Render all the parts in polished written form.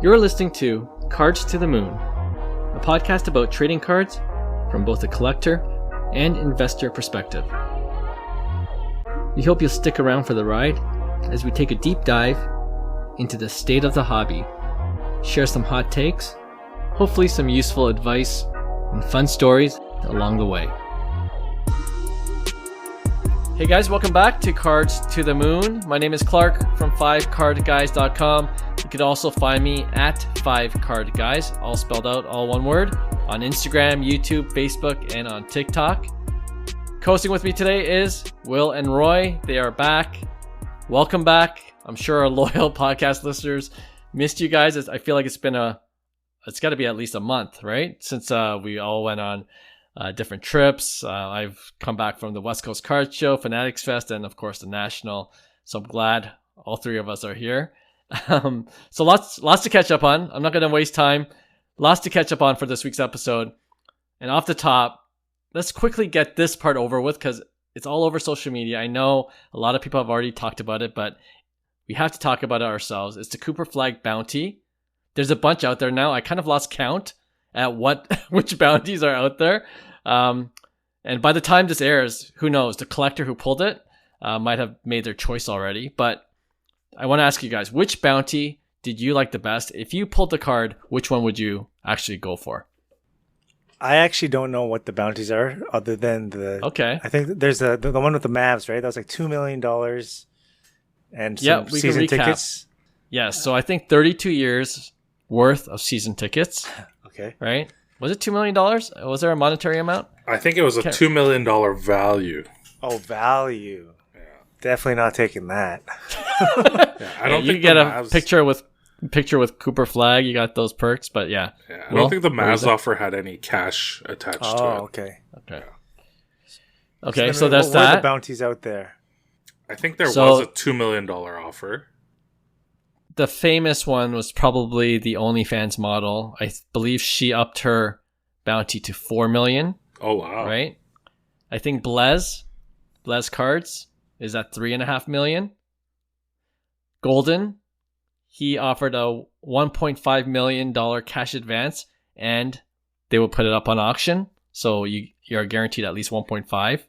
You're listening to Cards to the Moon, a podcast about trading cards from both a collector and investor perspective. We hope you'll stick around for the ride as we take a deep dive into the state of the hobby, share some hot takes, hopefully some useful advice, and fun stories along the way. Hey guys, welcome back to Cards to the Moon. My name is Clark from 5cardguys.com. You can also find me at 5cardguys, all spelled out, all one word, on Instagram, YouTube, Facebook, and on TikTok. Coasting with me today is Will and Roy. They are back. Welcome back. I'm sure our loyal podcast listeners missed you guys. I feel like it's got to be at least a month, right? Since we all went on different trips. I've come back from the West Coast Card Show, Fanatics Fest, and of course the National. So I'm glad all three of us are here. So lots to catch up on. I'm not going to waste time. Lots to catch up on for this week's episode. And off the top, let's quickly get this part over with because it's all over social media. I know a lot of people have already talked about it, but we have to talk about it ourselves. It's the Cooper Flagg bounty. There's a bunch out there now. I kind of lost count at which bounties are out there. And by the time this airs, who knows? The collector who pulled it might have made their choice already. But I want to ask you guys, which bounty did you like the best? If you pulled the card, which one would you actually go for? I actually don't know what the bounties are other than Okay. I think there's the one with the Mavs, right? That was like $2 million and some season tickets. Yes. So I think 32 years worth of season tickets. Okay. Right? Was it $2 million? Was there a monetary amount? I think it was a $2 million value. Oh, value. Yeah. Definitely not taking that. Yeah, I don't you think get Mavs... a picture with Cooper Flagg. You got those perks, but yeah. I don't think the Mavs offer had any cash attached to it. Oh, okay. Okay, so that's what are that. the bounties out there? I think there was a $2 million offer. The famous one was probably the OnlyFans model. I believe she upped her bounty to $4 million. Oh, wow. Right? I think Blez Cards is at $3.5 million. Golden, he offered a $1.5 million cash advance, and they will put it up on auction. So you're guaranteed at least 1.5.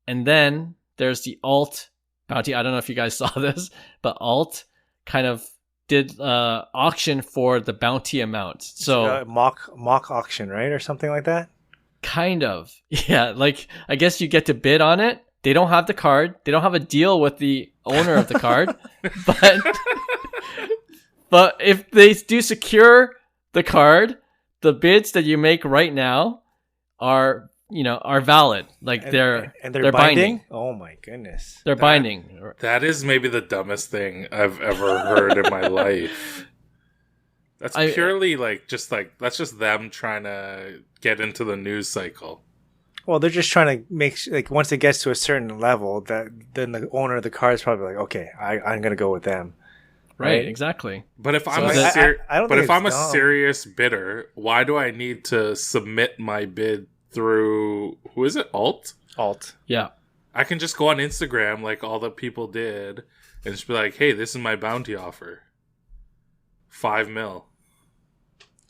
And then there's the Alt bounty. I don't know if you guys saw this, but Alt kind of did auction for the bounty amount. So mock auction, right? Or something like that? Kind of. Yeah, like I guess you get to bid on it. They don't have the card. They don't have a deal with the owner of the card. But if they do secure the card, the bids that you make right now are valid. Like they're binding. Oh my goodness. They're binding. That is maybe the dumbest thing I've ever heard in my life. That's purely that's just them trying to get into the news cycle. Well, they're just trying to make once it gets to a certain level, then the owner of the car is probably like, okay, I'm gonna go with them. Right, exactly. But if I'm a serious bidder, why do I need to submit my bid through who is it? Alt? Yeah. I can just go on Instagram like all the people did and just be like, hey, this is my bounty offer. $5 million.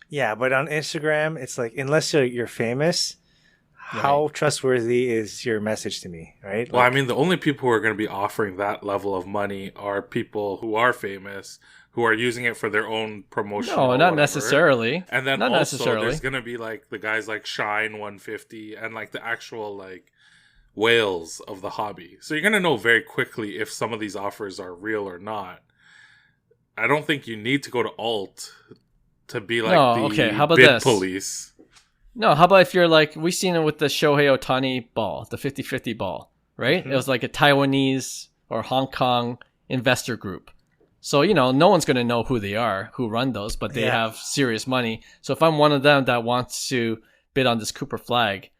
Yeah, but on Instagram, it's like unless you're famous, how trustworthy is your message to me, right? Well, I mean, the only people who are going to be offering that level of money are people who are famous, who are using it for their own promotion. No, not necessarily. And then there's going to be like the guys like Shine 150 and like the actual like whales of the hobby. So you're going to know very quickly if some of these offers are real or not. I don't think you need to go to Alt to be like how about bid this? Police. No, how about if you're like, we've seen it with the Shohei Ohtani ball, the 50-50 ball, right? Mm-hmm. It was like a Taiwanese or Hong Kong investor group. So, no one's going to know who they are, who run those, but they have serious money. So if I'm one of them that wants to bid on this Cooper Flagg,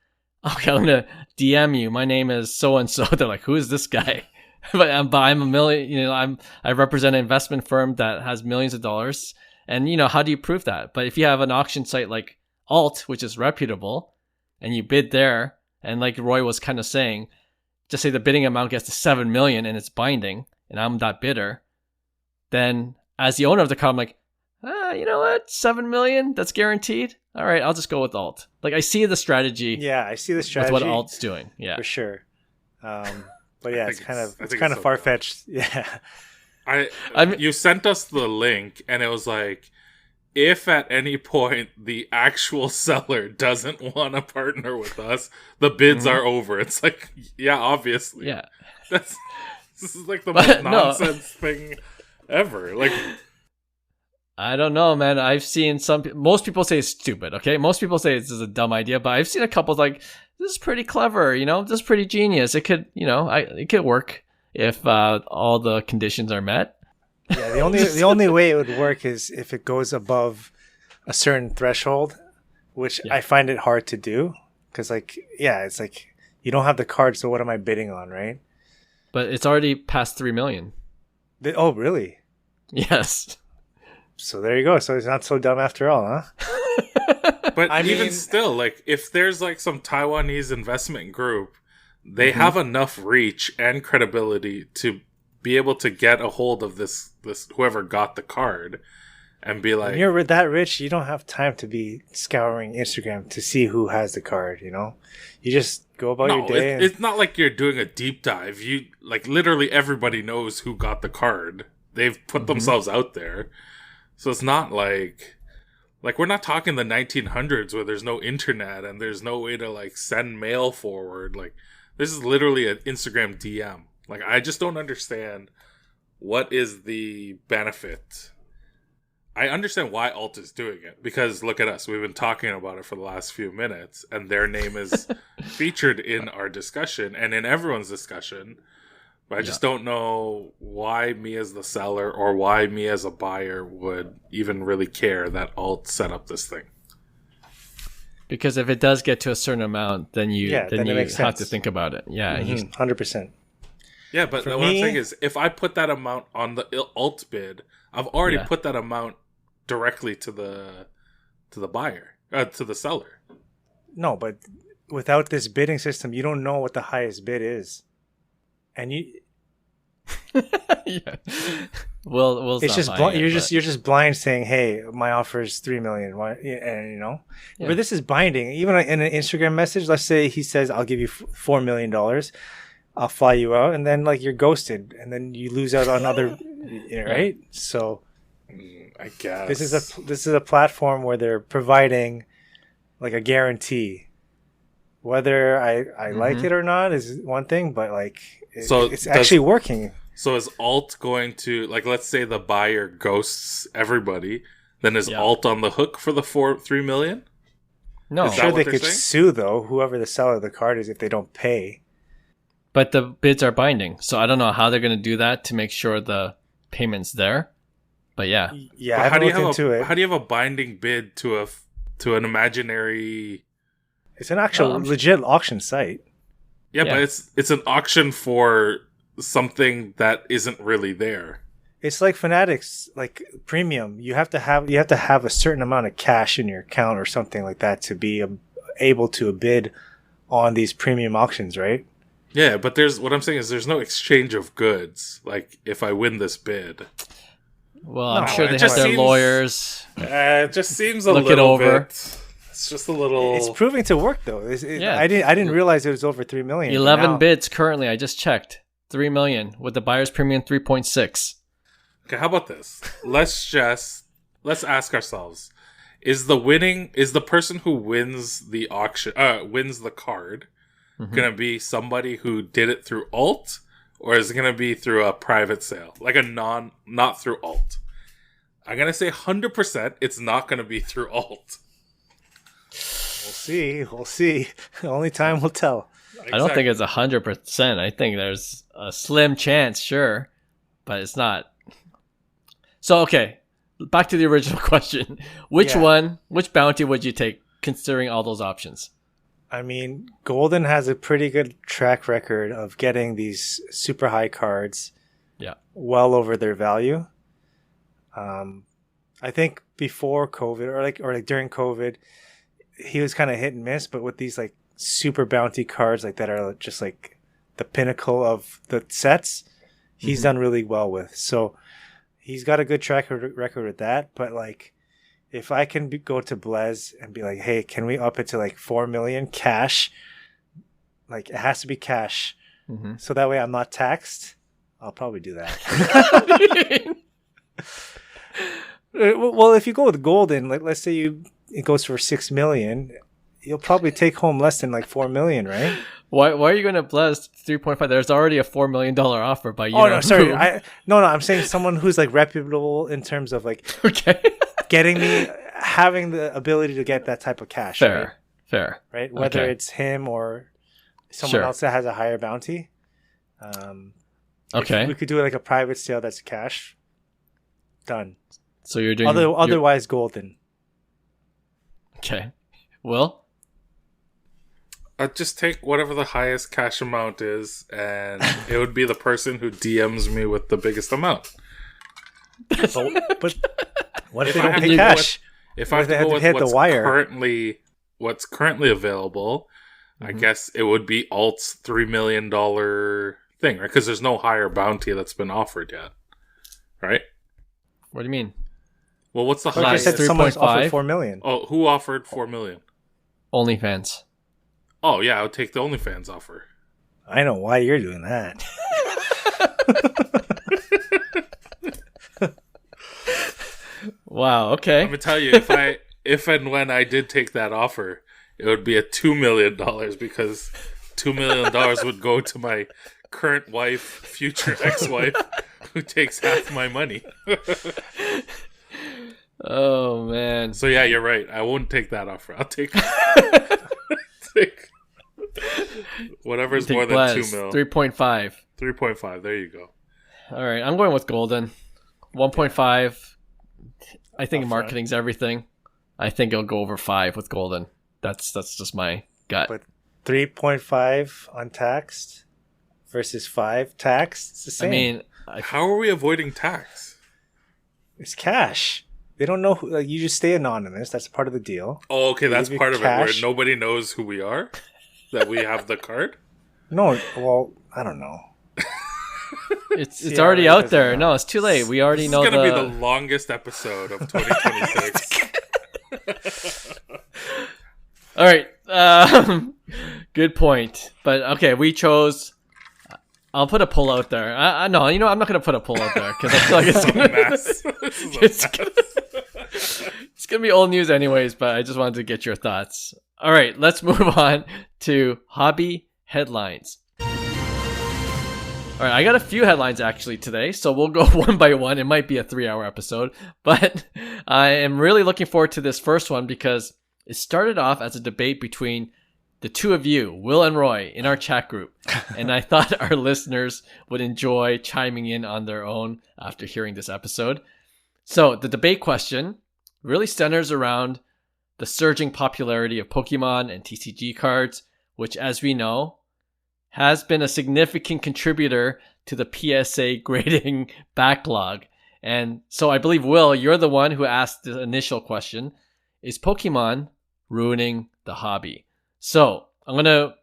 okay, I'm going to DM you. My name is so-and-so. They're like, who is this guy? but I'm a million, I represent an investment firm that has millions of dollars. And, how do you prove that? But if you have an auction site like Alt, which is reputable, and you bid there, and like Roy was kind of saying, just say the bidding amount gets to $7 million and it's binding, and I'm that bidder, then as the owner of the car, I'm like, You know what? 7 million. That's guaranteed. All right, I'll just go with alt. Like I see the strategy. Yeah, I see the strategy. With what alt's doing. Yeah, for sure. But yeah, it's kind of so far fetched. Yeah. You sent us the link, and it was like, if at any point the actual seller doesn't want to partner with us, the bids are over. It's like, yeah, obviously. Yeah. This is like the most nonsense thing ever. Like, I don't know, man. I've seen most people say it's stupid, okay? Most people say this is a dumb idea, but I've seen a couple like, this is pretty clever, this is pretty genius. It could, it could work if all the conditions are met. Yeah, the only way it would work is if it goes above a certain threshold, which I find it hard to do because, it's like you don't have the card, so what am I bidding on, right? But it's already past 3 million. Oh, really? Yes. So there you go. So it's not so dumb after all, huh? But even still, like if there's like some Taiwanese investment group, they have enough reach and credibility to be able to get a hold of this whoever got the card and be like, when you're that rich, you don't have time to be scouring Instagram to see who has the card, You just go about your day. It's not like you're doing a deep dive. You like literally everybody knows who got the card. They've put themselves out there. So it's not like we're not talking the 1900s where there's no internet and there's no way to like send mail forward. Like this is literally an Instagram DM. Like, I just don't understand what is the benefit. I understand why Alt is doing it, because look at us. We've been talking about it for the last few minutes, and their name is featured in our discussion and in everyone's discussion. But I just don't know why me as the seller or why me as a buyer would even really care that Alt set up this thing. Because if it does get to a certain amount, then you have sense. to think about it. Yeah, 100%. Yeah, but what I'm saying is, if I put that amount on the alt bid, I've already put that amount directly to the buyer, to the seller. No, but without this bidding system, you don't know what the highest bid is, and you. Yeah. We'll. It's just you're just blind saying, "Hey, my offer is 3 million." Why? And but this is binding. Even in an Instagram message, let's say he says, "I'll give you $4 million." I'll fly you out, and then you're ghosted, and then you lose out on other, right? So, I guess this is a platform where they're providing like a guarantee. Whether I like it or not is one thing, but it's actually working. So is Alt going to let's say the buyer ghosts everybody, then is Alt on the hook for the 3 million? No, I'm sure they could sue though whoever the seller of the card is if they don't pay. But the bids are binding, so I don't know how they're going to do that to make sure the payment's there. But yeah. But how do you have a binding bid to an imaginary? It's an actual legit auction site. Yeah, but it's an auction for something that isn't really there. It's like Fanatics, like premium. You have to have a certain amount of cash in your account or something like that to be able to bid on these premium auctions, right? Yeah, but what I'm saying is there's no exchange of goods. Like, if I win this bid. Well, I'm sure they have their lawyers. It just seems look it over. Bit. It's just a little. It's proving to work, though. I didn't realize it was over 3 million. 11 bids currently. I just checked. 3 million with the buyer's premium 3.6. Okay, how about this? Let's ask ourselves: Is the person who wins the auction, wins the card, gonna be somebody who did it through Alt, or is it gonna be through a private sale, like not through Alt? I'm gonna say 100% it's not gonna be through Alt. We'll see. Only time will tell. Exactly. I don't think it's 100%. I think there's a slim chance, sure, but it's not. So, okay, back to the original question. Which bounty would you take, considering all those options? I mean, Golden has a pretty good track record of getting these super high cards well over their value. I think before COVID or during COVID, he was kind of hit and miss, but with these super bounty cards that are just the pinnacle of the sets, he's done really well with. So He's got a good track record with that, but like, if I can go to Blaze and be like, hey, can we up it to like 4 million cash? Like, it has to be cash. Mm-hmm. So that way I'm not taxed. I'll probably do that. Well, if you go with golden, like let's say it goes for 6 million, you'll probably take home less than like 4 million, right? Why are you going to bless 3.5? There's already a $4 million offer by you. Oh, no, sorry. No, I'm saying someone who's like reputable in terms of like okay. having the ability to get that type of cash. Fair. Right? Whether it's him or someone else that has a higher bounty. Okay. We could do like a private sale that's cash. Done. So you're doing... Otherwise, golden. Okay. Will? I'd just take whatever the highest cash amount is, and it would be the person who DMs me with the biggest amount. But what if they don't pay cash? If I have to go with what's currently available, I guess it would be Alt's $3 million thing, right? Because there's no higher bounty that's been offered yet, right? What do you mean? Well, what's the highest? highest? Someone's offered 4 million. Oh, who offered 4 million? OnlyFans. Oh, yeah, I would take the OnlyFans offer. I know why you're doing that. Wow, okay. Let me tell you, if and when I did take that offer, it would be a $2 million because $2 million would go to my current wife, future ex-wife, who takes half my money. Oh, man. So, yeah, you're right. I won't take that offer. I'll take... whatever's more than 2 mil. 3.5. 3.5. There you go. All right, I'm going with golden. 1.5. I think marketing's everything. I think it'll go over 5 with golden. That's just my gut. But 3.5 untaxed versus 5 taxed. It's the same. I mean, how are we avoiding tax? It's cash. They don't know who, like, you just stay anonymous. That's part of the deal. Oh, okay, that's part of it, where nobody knows who we are? That we have the card? No, well, I don't know. It's already out there. No, it's too late. We already know. It's going to be the longest episode of 2026. All right. Good point. But okay, we chose... I'll put a poll out there. No, I'm not going to put a poll out there because I feel like it's going to be old news anyways, but I just wanted to get your thoughts. All right, let's move on to hobby headlines. All right, I got a few headlines actually today, so we'll go one by one. It might be a 3-hour episode, but I am really looking forward to this first one because it started off as a debate between the two of you, Will and Roy, in our chat group. And I thought our listeners would enjoy chiming in on their own after hearing this episode. So the debate question really centers around the surging popularity of Pokemon and TCG cards, which, as we know, has been a significant contributor to the PSA grading backlog. And so I believe, Will, you're the one who asked the initial question, is Pokemon ruining the hobby? So I'm going to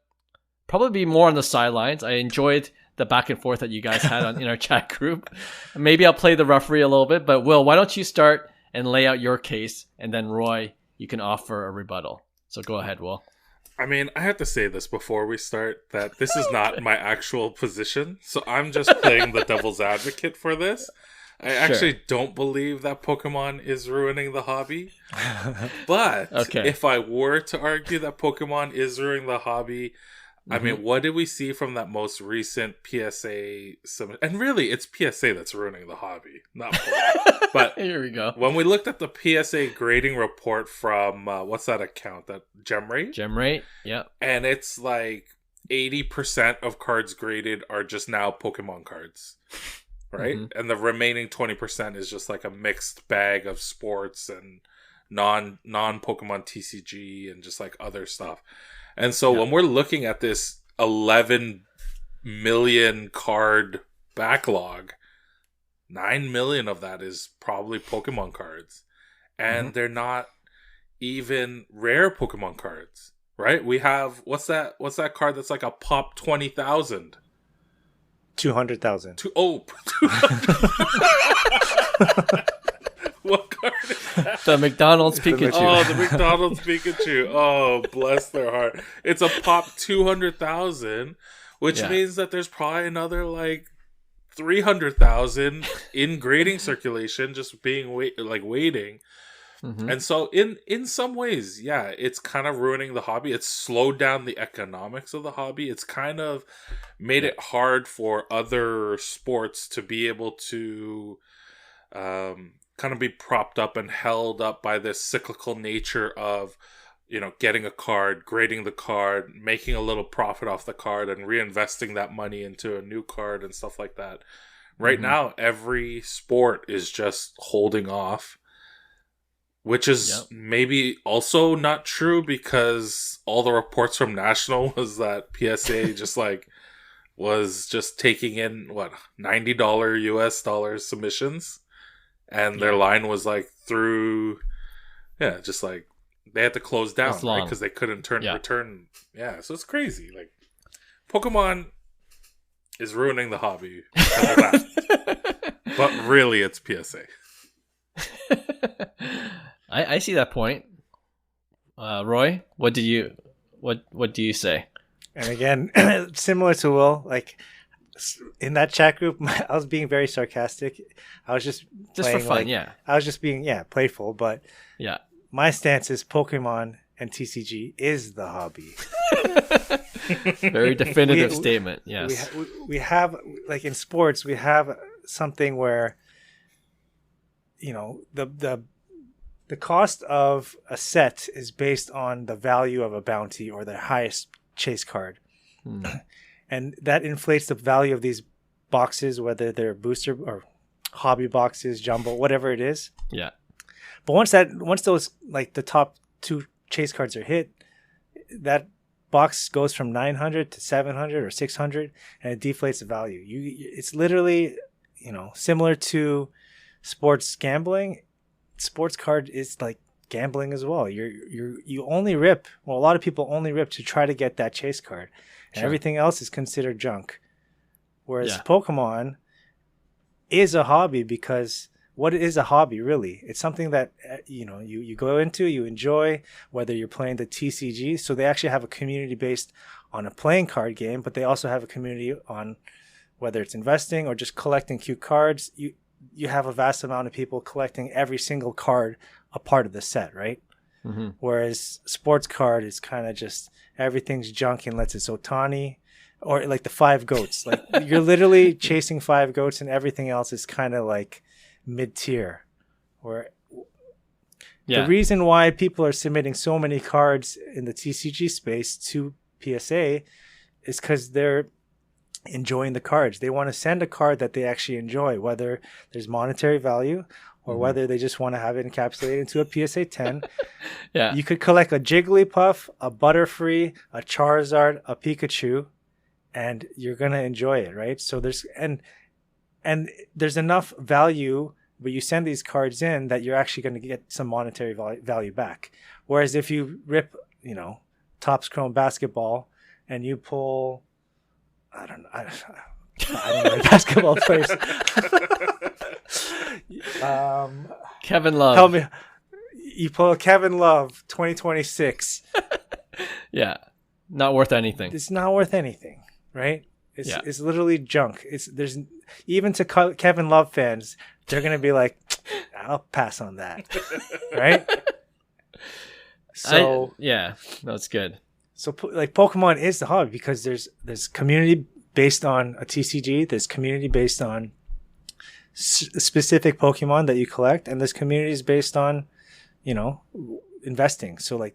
probably be more on the sidelines. I enjoyed the back and forth that you guys had in our chat group. Maybe I'll play the referee a little bit, but Will, why don't you start and lay out your case, and then Roy, you can offer a rebuttal. So go ahead, Will. I mean, I have to say this before we start, that this is not my actual position. So I'm just playing the devil's advocate for this. I actually don't believe that Pokemon is ruining the hobby. But if I were to argue that Pokemon is ruining the hobby, I mean, what did we see from that most recent PSA summit? And really, it's PSA that's ruining the hobby, not Pokemon. But here we go. When we looked at the PSA grading report from, what's that account? That GemRate? GemRate, yeah. And it's like 80% of cards graded are just now Pokemon cards. Right? And the remaining 20% is just like a mixed bag of sports and non-Pokemon TCG and just like other stuff. And so when we're looking at this 11 million card backlog, 9 million of that is probably Pokemon cards. And they're not even rare Pokemon cards, right? We have, what's that card that's like a pop 20,000? 200,000. What card is that? The McDonald's Pikachu. Oh, the McDonald's Pikachu. Oh, bless their heart. It's a pop 200,000, which means that there's probably another like 300,000 in grading circulation, just being waiting. Mm-hmm. And so in some ways, yeah, it's kind of ruining the hobby. It's slowed down the economics of the hobby. It's kind of made it hard for other sports to be able to kind of be propped up and held up by this cyclical nature of, getting a card, grading the card, making a little profit off the card, and reinvesting that money into a new card and stuff like that. Right now, every sport is just holding off, which is maybe also not true, because all the reports from National was that PSA was just taking in $90 US dollars submissions, and their line was through, just they had to close down, right? Because they couldn't return. Yeah, so it's crazy. Pokemon is ruining the hobby because of that. But really, it's PSA. I see that point. Roy, what do you say? And again, similar to Will, in that chat group, I was being very sarcastic. I was just for fun, I was just being playful, but my stance is Pokemon and TCG is the hobby. Very definitive statement. Yes, we have in sports, we have something where the cost of a set is based on the value of a bounty or the highest chase card. And that inflates the value of these boxes, whether they're booster or hobby boxes, jumbo, whatever it is. Yeah. But once those the top 2 chase cards are hit, that box goes from 900 to 700 or 600, and it deflates the value. It's literally, similar to sports gambling. Sports card is like gambling as well. You only rip. Well, a lot of people only rip to try to get that chase card, and everything else is considered junk. Whereas Pokemon is a hobby, because what is a hobby really? It's something that you go into, you enjoy, whether you're playing the TCG. So they actually have a community based on a playing card game, but they also have a community on whether it's investing or just collecting cute cards. You have a vast amount of people collecting every single card a part of the set, right? Mm-hmm. Whereas sports card is kind of just everything's junk unless it's Otani or the 5 goats. You're literally chasing 5 goats, and everything else is kind of mid-tier. The reason why people are submitting so many cards in the TCG space to PSA is because they're enjoying the cards. They want to send a card that they actually enjoy, whether there's monetary value or whether they just want to have it encapsulated into a PSA 10. You could collect a Jigglypuff, a Butterfree, a Charizard, a Pikachu, and you're going to enjoy it, right? So there's there's enough value where you send these cards in that you're actually going to get some monetary value back. Whereas if you rip, Topps Chrome Basketball and you pull, I don't know basketball players. Kevin Love. Help me. You pull Kevin Love 2026. Not worth anything. It's not worth anything, right? It's literally junk. There's even to Kevin Love fans, they're gonna be like, I'll pass on that, right? So that's good. So Pokemon is the hobby because there's community based on a TCG, there's community based on specific Pokemon that you collect, and there's communities based on investing. So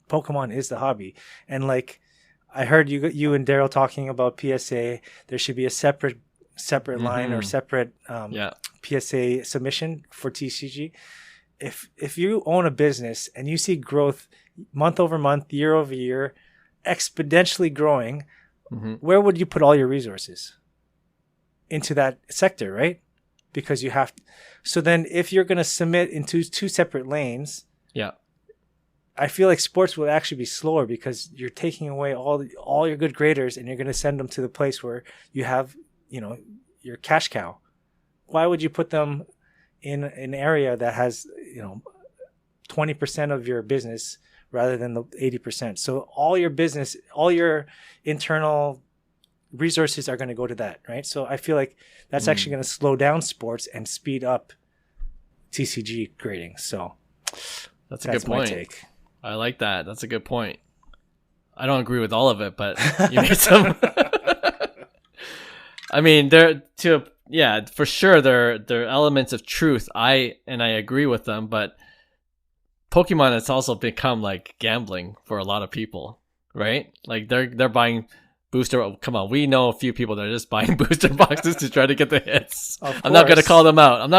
Pokemon is the hobby, and I heard you and Daryl talking about PSA. There should be a separate line or separate PSA submission for TCG. If you own a business and you see growth month over month, year over year, exponentially growing, where would you put all your resources? Into that sector, right? Because you have to. So then if you're going to submit into 2 separate lanes, I feel like sports would actually be slower because you're taking away all your good graders and you're going to send them to the place where you have, your cash cow. Why would you put them in an area that has, 20% of your business rather than the 80%? So all your business, all your internal resources are going to go to that, right? So I feel like that's actually going to slow down sports and speed up TCG grading. So that's a good point. My take. I like that. That's a good point. I don't agree with all of it, but you made some. I mean, for sure there are elements of truth. I agree with them, but Pokemon has also become like gambling for a lot of people, right? Like they're buying booster. Come on, we know a few people that are just buying booster boxes to try to get the hits. I'm not gonna call them out,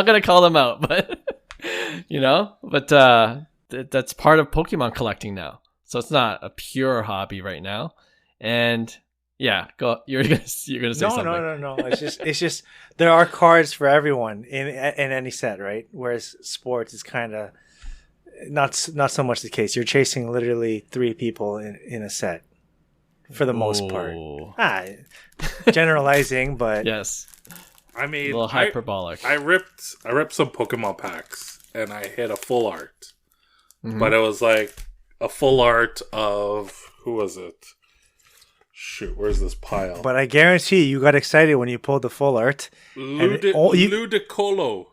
but that's part of Pokemon collecting now. So it's not a pure hobby right now. And yeah, go. You're gonna say something. No. It's just there are cards for everyone in any set, right? Whereas sports is kind of not so much the case. You're chasing literally 3 people in a set for the most part. Generalizing, but yes. I mean, a little hyperbolic. I ripped some Pokemon packs and I hit a full art, but it was like a full art of who was it? Shoot, where's this pile? But I guarantee you got excited when you pulled the full art. Ludicolo.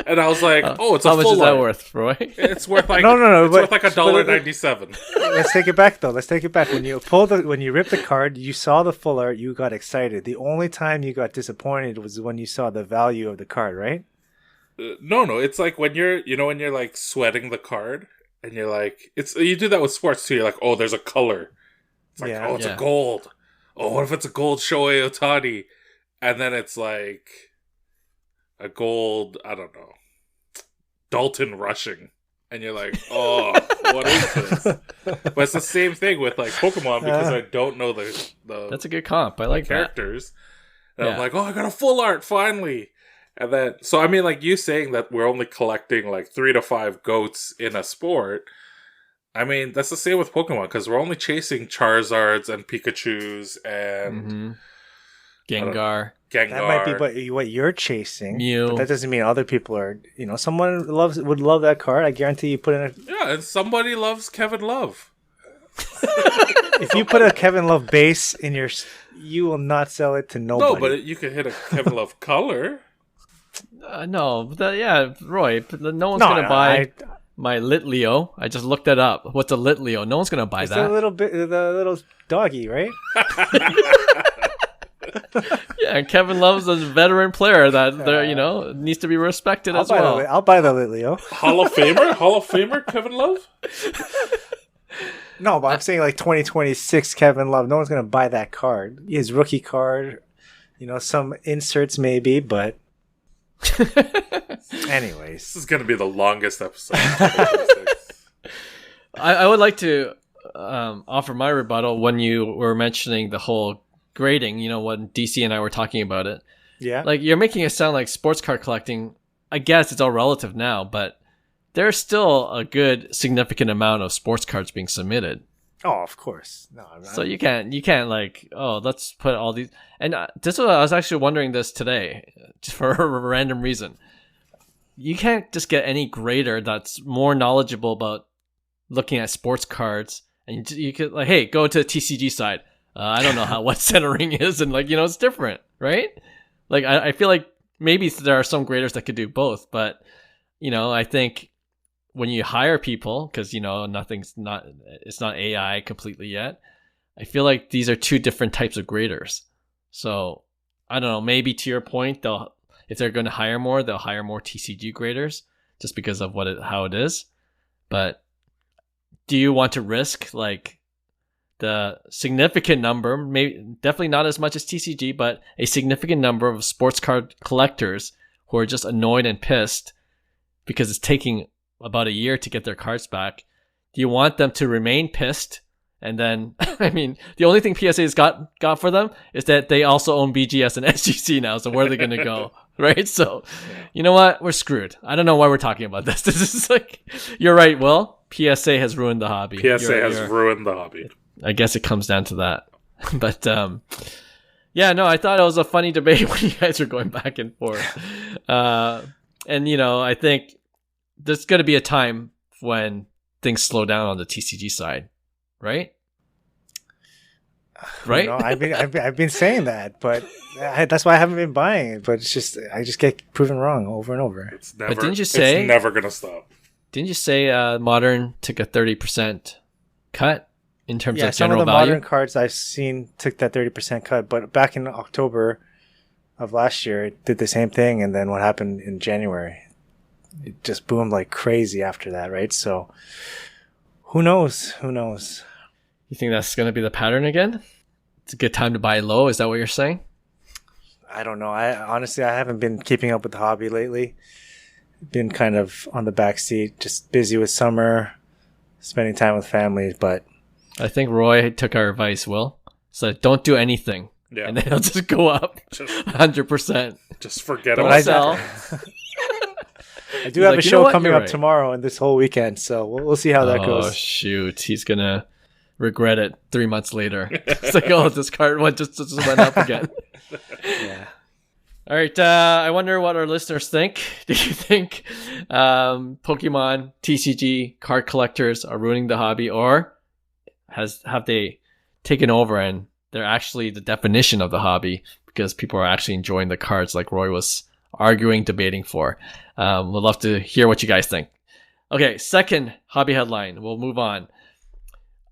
And I was like, "Oh, it's a full art. How much is that worth, Roy?" It's worth like no. It's worth like $1.97. Let's take it back though. When you ripped the card, you saw the full art, you got excited. The only time you got disappointed was when you saw the value of the card, right? No. It's like when you're like sweating the card, and you're like, you do that with sports too. You're like, "Oh, there's a color." It's like, "Oh, it's a gold." Oh, what if it's a gold Shohei Ohtani? And then it's like a gold, I don't know, Dalton Rushing. And you're like, "Oh, what is this?" But it's the same thing with like Pokemon because I don't know the That's a good comp. I like characters. That. And I'm like, "Oh, I got a full art finally." And then, so I mean, like you saying that we're only collecting like 3 to 5 goats in a sport. I mean, that's the same with Pokemon because we're only chasing Charizards and Pikachus and Gengar. That might be what you're chasing. Mew. But that doesn't mean other people are. Someone would love that card. I guarantee you put in and somebody loves Kevin Love. If you put a Kevin Love base in you will not sell it to nobody. No, but you could hit a Kevin Love color. No, Roy. No one's gonna buy my Litleo. I just looked it up. What's a Litleo? No one's gonna buy that. It's the little doggy, right? Yeah, and Kevin Love's a veteran player that needs to be respected as well. I'll buy the Litleo. Hall of Famer, Kevin Love. No, but I'm saying like 2026 Kevin Love. No one's gonna buy that card. His rookie card, some inserts maybe, but. Anyways, this is going to be the longest episode. I would like to offer my rebuttal when you were mentioning the whole grading. When DC and I were talking about it. Yeah. Like you're making it sound like sports card collecting. I guess it's all relative now, but there's still a good significant amount of sports cards being submitted. Oh, of course. No, so you can't like, let's put all these. And I was actually wondering this today, just for a random reason. You can't just get any grader that's more knowledgeable about looking at sports cards, and you could like, hey, go to the TCG side. I don't know what centering is, and it's different, right? Like I feel like maybe there are some graders that could do both, but I think. When you hire people, because it's not AI completely yet. I feel like these are 2 different types of graders. So I don't know. Maybe to your point, if they're going to hire more, they'll hire more TCG graders just because of how it is. But do you want to risk like the significant number? Maybe definitely not as much as TCG, but a significant number of sports card collectors who are just annoyed and pissed because it's taking about a year to get their cards back. Do you want them to remain pissed And then, I mean, the only thing PSA's got for them is that they also own BGS and SGC now. So where are they going to go? Right? So, you know what? We're screwed. I don't know why we're talking about this. This is like, you're right, Will. PSA has ruined the hobby. PSA has ruined the hobby. I guess it comes down to that. But, yeah, no, I thought it was a funny debate when you guys were going back and forth. And, you know, I think there's going to be a time when things slow down on the TCG side, right? Right? No, I've been saying that, but that's why I haven't been buying it. But it's just I just get proven wrong over and over. It's never. But didn't you say it's never gonna stop? Didn't you say Modern took a 30% cut in terms of some general of the value? Modern cards I've seen took that 30% cut, but back in October of last year, it did the same thing. And then what happened in January? It just boomed like crazy after that, right? So who knows? Who knows? You think that's going to be the pattern again? It's a good time to buy low. Is that what you're saying? I don't know. I honestly haven't been keeping up with the hobby lately. Been kind of on the back seat, just busy with summer, spending time with family. But I think Roy took our advice, Will. So don't do anything. Yeah. And then it'll just go up 100%. Just forget Don't about sell. I do have like, a show coming You're up right. tomorrow and this whole weekend, so we'll see how that Oh, goes. shoot. He's going to regret it 3 months later. It's like, oh, this card just went up again. Yeah. All right. I wonder what our listeners think. Do you think Pokemon TCG card collectors are ruining the hobby, or have they taken over and they're actually the definition of the hobby because people are actually enjoying the cards like Roy was arguing, debating for? We'd love to hear what you guys think. Okay, second hobby headline. We'll move on.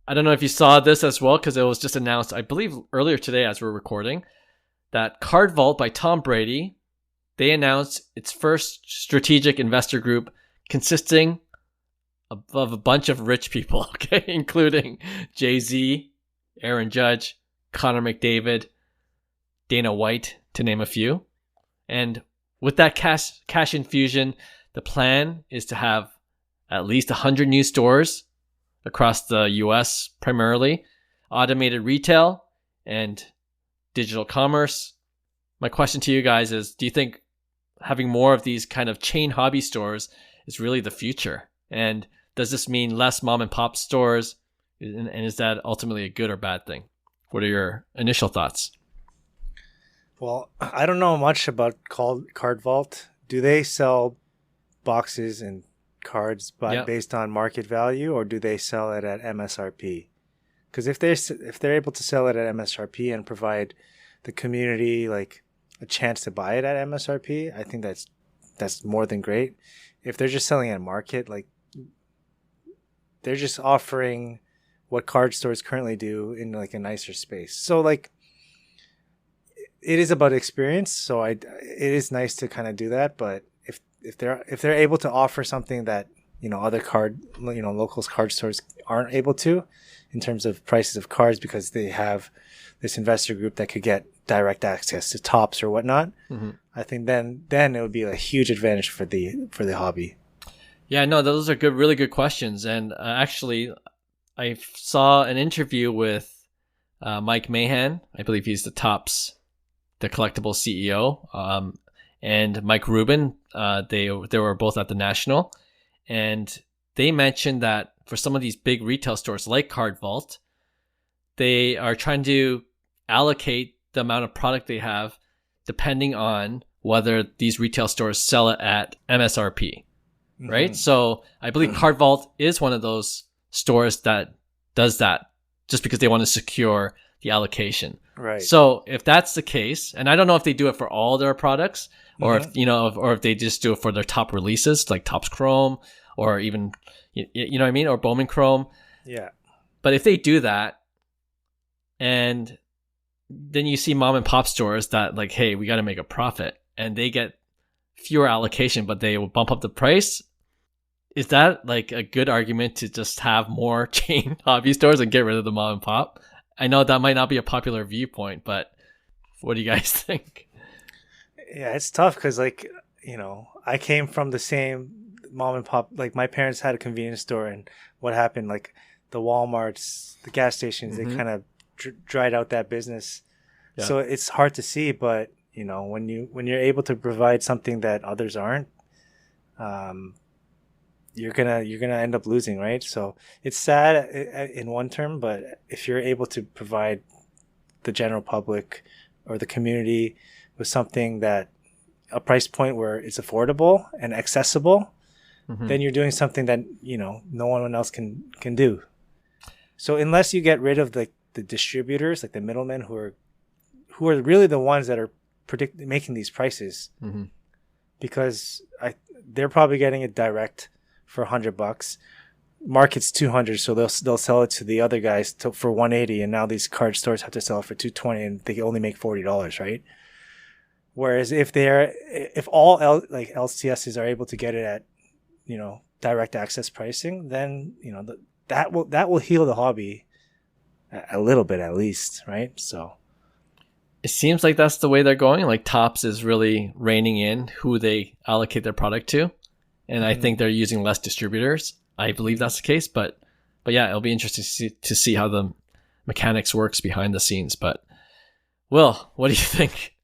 I don't know if you saw this as well because it was just announced, I believe, earlier today as we're recording, that CardVault by Tom Brady, they announced its first strategic investor group consisting of a bunch of rich people, okay, including Jay-Z, Aaron Judge, Connor McDavid, Dana White, to name a few. And with that cash infusion, the plan is to have at least 100 new stores across the US, primarily automated retail and digital commerce. My question to you guys is, do you think having more of these kind of chain hobby stores is really the future? And does this mean less mom and pop stores? And is that ultimately a good or bad thing? What are your initial thoughts? Well, I don't know much about CardVault. Do they sell boxes and cards based on market value, or do they sell it at MSRP? Because if they're able to sell it at MSRP and provide the community like a chance to buy it at MSRP, I think that's more than great. If they're just selling at market, like they're just offering what card stores currently do in like a nicer space. So like it is about experience. So it is nice to kind of do that, but if they're able to offer something that, you know, other local card stores aren't able to in terms of prices of cards because they have this investor group that could get direct access to tops or whatnot, I think then it would be a huge advantage for the hobby. Yeah, no, those are really good questions. And actually, I saw an interview with Mike Mahan. I believe he's the collectible CEO, and Mike Rubin. They were both at the National, and they mentioned that for some of these big retail stores like CardVault, they are trying to allocate the amount of product they have depending on whether these retail stores sell it at MSRP, right? So I believe CardVault is one of those stores that does that just because they want to secure the allocation. Right. So if that's the case, and I don't know if they do it for all their products or if they just do it for their top releases like Topps Chrome or even, you know what I mean? Or Bowman Chrome. Yeah. But if they do that, and then you see mom and pop stores that like, hey, we got to make a profit, and they get fewer allocation, but they will bump up the price. Is that like a good argument to just have more chain hobby stores and get rid of the mom and pop? I know that might not be a popular viewpoint, but what do you guys think? Yeah, it's tough because, like, you know, I came from the same mom and pop. Like, my parents had a convenience store, and what happened? Like, the Walmarts, the gas stations, they kind of dried out that business. Yeah. So it's hard to see, but when you're able to provide something that others aren't, you're gonna end up losing, right? So it's sad in one term, but if you're able to provide the general public or the community with something that a price point where it's affordable and accessible, then you're doing something that no one else can do. So unless you get rid of the distributors, like the middlemen who are really the ones that are making these prices, because they're probably getting it direct for $100. Market's $200, so they'll sell it to the other guys for $180, and now these card stores have to sell it for $220, and they only make $40, right? Whereas if all LCSs are able to get it at direct access pricing, then that will heal the hobby a little bit at least, right? So it seems like that's the way they're going. Like Topps is really reining in who they allocate their product to, and I think they're using less distributors. I believe that's the case, but yeah, it'll be interesting to see how the mechanics works behind the scenes. But Will, what do you think?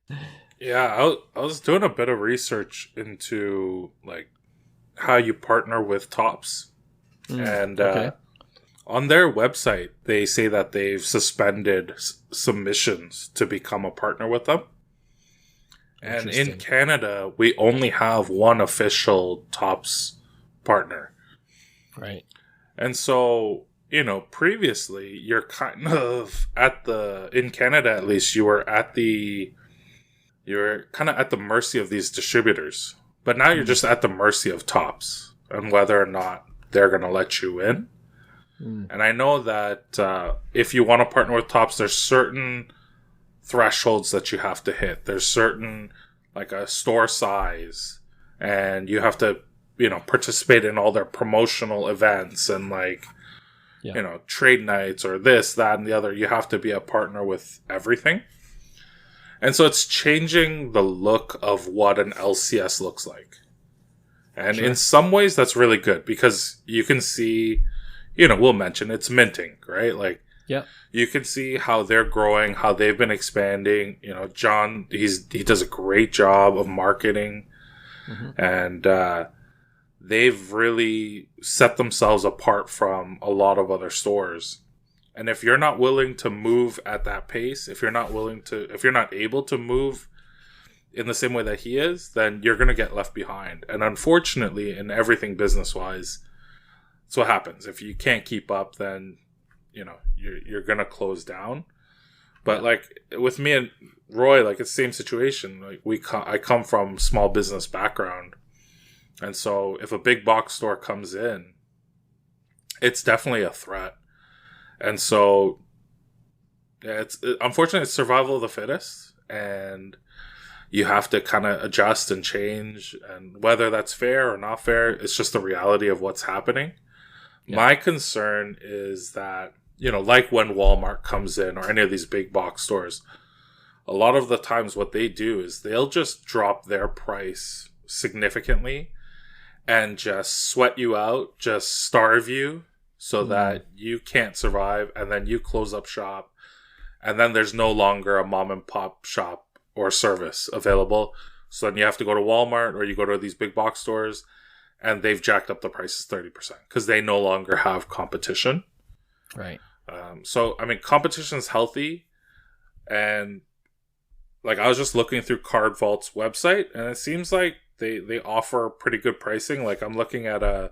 Yeah, I was doing a bit of research into like how you partner with Topps, and on their website they say that they've suspended submissions to become a partner with them. And in Canada, we only have one official Topps partner. Right. And so, previously you're kind of in Canada at least, you're kind of at the mercy of these distributors. But now you're just at the mercy of Topps and whether or not they're going to let you in. And I know that if you want to partner with Topps, there's certain thresholds that you have to hit. There's certain, like a store size, and you have to, participate in all their promotional events and trade nights or this, that, and the other. You have to be a partner with everything. And so it's changing the look of what an LCS looks like. And in some ways that's really good because you can see, we'll mention it's minting, right? Like, yeah, you can see how they're growing, how they've been expanding. John, he does a great job of marketing, and they've really set themselves apart from a lot of other stores. And if you're not willing to move at that pace, if you're not able to move in the same way that he is, then you're going to get left behind. And unfortunately, in everything business-wise, that's what happens. If you can't keep up, then, you're going to close down. But like with me and Roy, like it's the same situation. Like I come from small business background. And so if a big box store comes in, it's definitely a threat. And so unfortunately it's survival of the fittest, and you have to kind of adjust and change, and whether that's fair or not fair, it's just the reality of what's happening. Yeah. My concern is that, like when Walmart comes in or any of these big box stores, a lot of the times what they do is they'll just drop their price significantly and just sweat you out, just starve you so that you can't survive, and then you close up shop, and then there's no longer a mom and pop shop or service available. So then you have to go to Walmart or you go to these big box stores, and they've jacked up the prices 30% because they no longer have competition. Right. So, competition is healthy. And like, I was just looking through CardVault's website, and it seems like they offer pretty good pricing. Like, I'm looking at a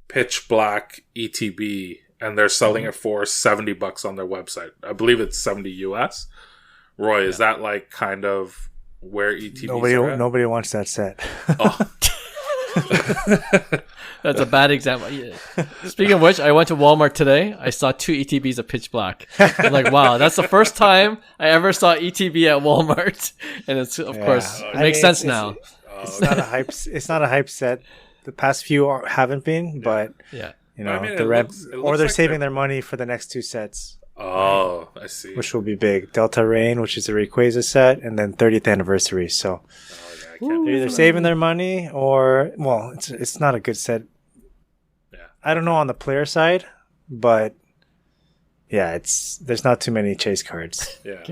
pitch black ETB, and they're selling it for $70 on their website. I believe it's 70 US. Roy, is that like kind of where ETBs are at? Nobody wants that set. Oh. That's a bad example. Yeah. Speaking of which, I went to Walmart today. I saw 2 ETBs of pitch black. I'm like, wow, that's the first time I ever saw ETB at Walmart. And it's, of course, it makes sense now. It's not a hype. It's not a hype set. The past few haven't been, but yeah, they're saving their money for the next 2 sets. Oh, I see. Which will be big. Delta Rain, which is a Rayquaza set, and then 30th anniversary. So they're either saving their money or, well, it's not a good set. Yeah. I don't know on the player side, but yeah, there's not too many chase cards. Yeah.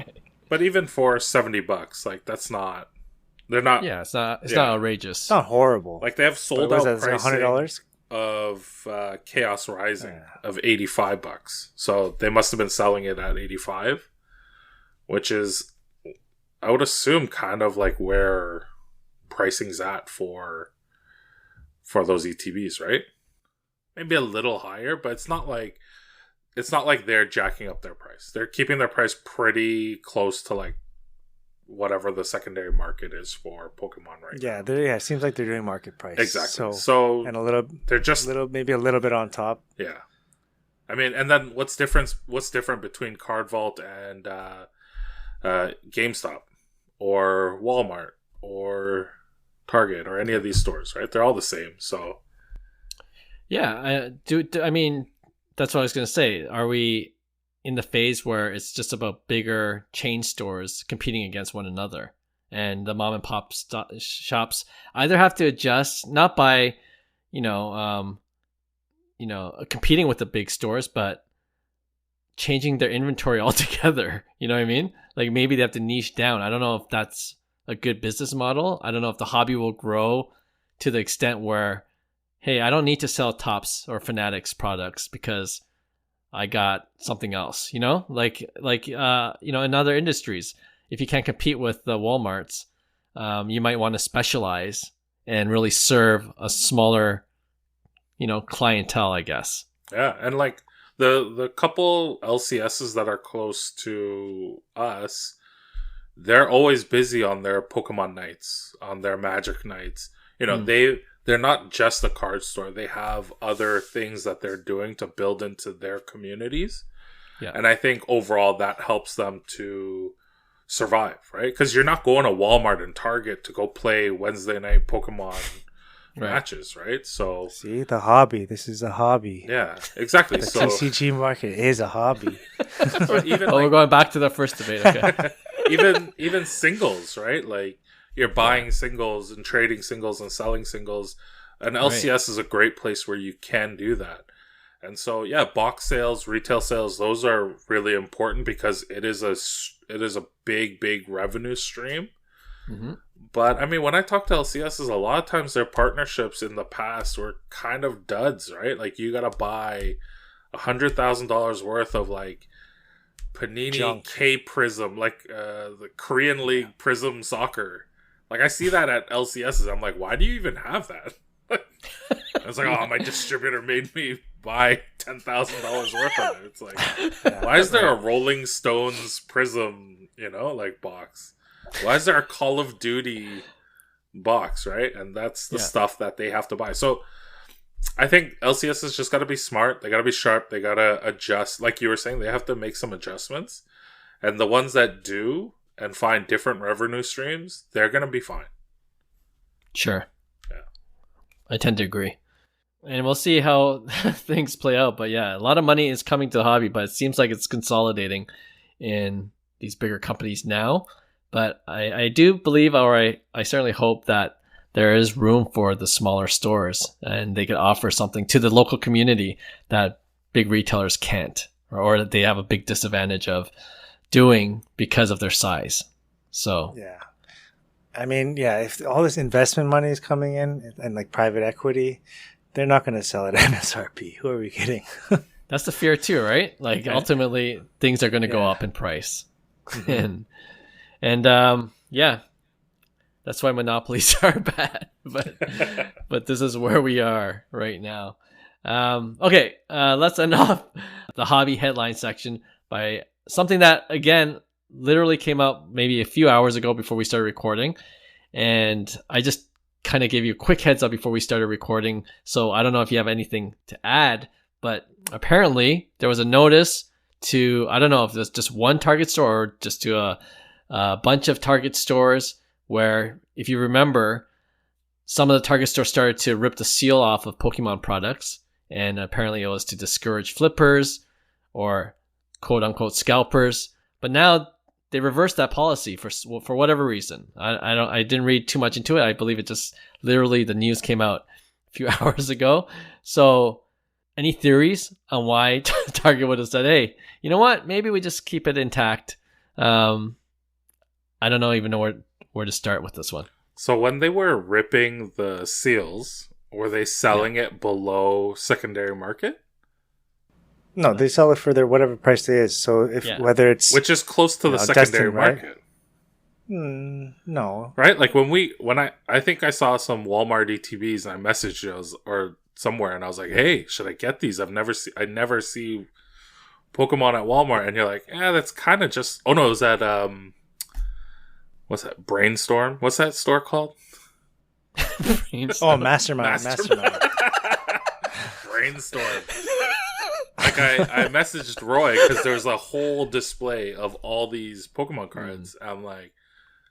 But even for $70, like that's not. They're not. Yeah, it's not outrageous. It's not horrible. Like they have sold What out was that, pricing $100 of Chaos Rising of $85. So they must have been selling it at 85, which is, I would assume, kind of like where pricing's at for those ETBs, right? Maybe a little higher, but it's not like they're jacking up their price. They're keeping their price pretty close to like whatever the secondary market is for Pokemon right now. Yeah, it seems like they're doing market price. Exactly. So and they're just maybe a little bit on top. Yeah. I mean, and then what's different between CardVault and GameStop or Walmart or Target or any of these stores, right? They're all the same. So yeah, I mean, that's what I was going to say. Are we in the phase where it's just about bigger chain stores competing against one another, and the mom and pop shops either have to adjust, not by, competing with the big stores, but changing their inventory altogether. You know what I mean? Like maybe they have to niche down. I don't know if that's a good business model. I don't know if the hobby will grow to the extent where, hey, I don't need to sell Topps or Fanatics products because I got something else, in other industries. If you can't compete with the Walmarts, you might want to specialize and really serve a smaller, clientele, I guess. Yeah, and like the couple LCSs that are close to us, they're always busy on their Pokemon nights, on their Magic nights. They're not just a card store. They have other things that they're doing to build into their communities. Yeah. And I think overall that helps them to survive, right? Because you're not going to Walmart and Target to go play Wednesday night Pokemon matches, right? So see, the hobby. This is a hobby. Yeah, exactly. The TCG market is a hobby. We're going back to the first debate. Okay. even singles, right? Like you're buying singles and trading singles and selling singles. And LCS is a great place where you can do that. And so, yeah, box sales, retail sales, those are really important because it is a big revenue stream. Mm-hmm. But I mean, when I talk to LCSs, a lot of times their partnerships in the past were kind of duds, right? Like you got to buy $100,000 worth of like Panini junk. K Prism, like the Korean League Prism Soccer. Like I see that at LCSs. I'm like, why do you even have that? I was like, my distributor made me buy $10,000 worth of it. It's like, why is there a Rolling Stones Prism, box? Why is there a Call of Duty box, right? And that's the stuff that they have to buy. So I think LCS has just got to be smart. They got to be sharp. They got to adjust. Like you were saying, they have to make some adjustments. And the ones that do and find different revenue streams, they're going to be fine. Sure. Yeah. I tend to agree. And we'll see how things play out. But yeah, a lot of money is coming to the hobby, but it seems like it's consolidating in these bigger companies now. But I do believe, or I certainly hope that there is room for the smaller stores and they could offer something to the local community that big retailers can't, or that they have a big disadvantage of doing because of their size. So yeah, I mean, yeah, if all this investment money is coming in and like private equity, they're not going to sell it at MSRP. Who are we kidding? That's the fear too, right? Like ultimately things are going to go up in price. And that's why monopolies are bad. But this is where we are right now. Okay, let's end off the hobby headline section by something that, again, literally came out maybe a few hours ago before we started recording. And I just kind of gave you a quick heads up before we started recording. So I don't know if you have anything to add, but apparently there was a notice to, I don't know if it's just one Target store or just to a bunch of Target stores where, if you remember, some of the Target stores started to rip the seal off of Pokemon products. And apparently it was to discourage flippers or quote unquote scalpers. But now they reversed that policy for whatever reason. I didn't read too much into it. I believe it just literally the news came out a few hours ago. So Any theories on why Target would have said, hey, you know what? Maybe we just keep it intact. I don't know where to start with this one. So when they were ripping the seals, were they selling it below secondary market? No, they sell it for their whatever price it is. So whether it's which is close to the secondary market. Right? No. Right? Like when I think I saw some Walmart ETBs and I messaged those or somewhere and I was like, hey, should I get these? I never see Pokemon at Walmart, and you're like, that's kind of just it was at what's that? Brainstorm? What's that store called? Oh, Mastermind. Brainstorm. Like I messaged Roy because there was a whole display of all these Pokemon cards. I'm like,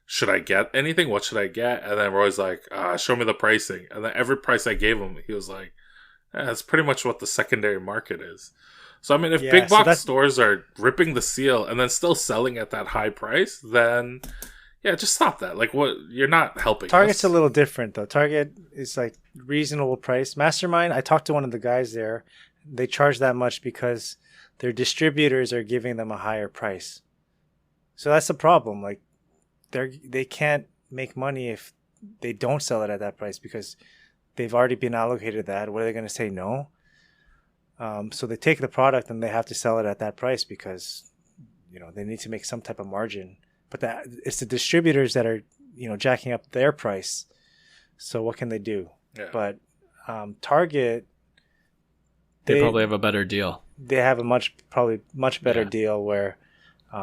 should I get anything? What should I get? And then Roy's like, show me the pricing. And then every price I gave him, he was like, that's pretty much what the secondary market is. So, I mean, if big box stores are ripping the seal and then still selling at that high price, then, just stop that. Like, what? You're not helping Target's us. a little different, though. Target is, like, reasonable price. Mastermind, I talked to one of the guys there. They charge that much because their distributors are giving them a higher price. So that's the problem. Like, they can't make money if they don't sell it at that price because they've already been allocated that. What are they going to say? No. So they take the product and they have to sell it at that price because, they need to make some type of margin. But it's the distributors that are, jacking up their price. So what can they do? Yeah. But Target, they probably have a better deal. They have a much better deal where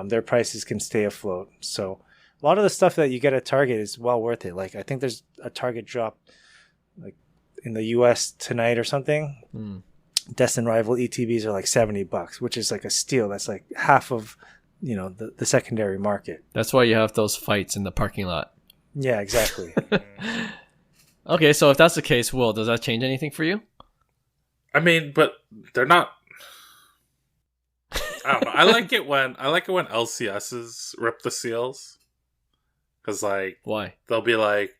their prices can stay afloat. So a lot of the stuff that you get at Target is well worth it. Like I think there's a Target drop like in the US tonight or something. Destined Rival ETBs are like $70, which is like a steal. That's like half of the secondary market. That's why you have those fights in the parking lot. Yeah, exactly. Okay, so if that's the case, Will, does that change anything for you? I mean, but they're not. I don't know. I like it when LCSs rip the seals, because like why they'll be like,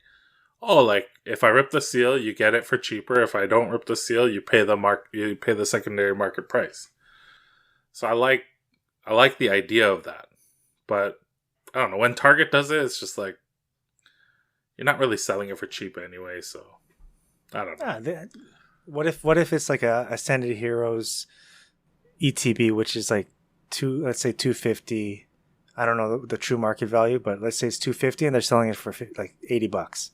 oh, like if I rip the seal, you get it for cheaper. If I don't rip the seal, you pay the secondary market price. So I like the idea of that, but I don't know, when Target does it, it's just like you're not really selling it for cheap anyway. So I don't know. What if it's like a Ascended Heroes ETB, which is like let's say $250. I don't know the true market value, but let's say it's $250 and they're selling it for like $80.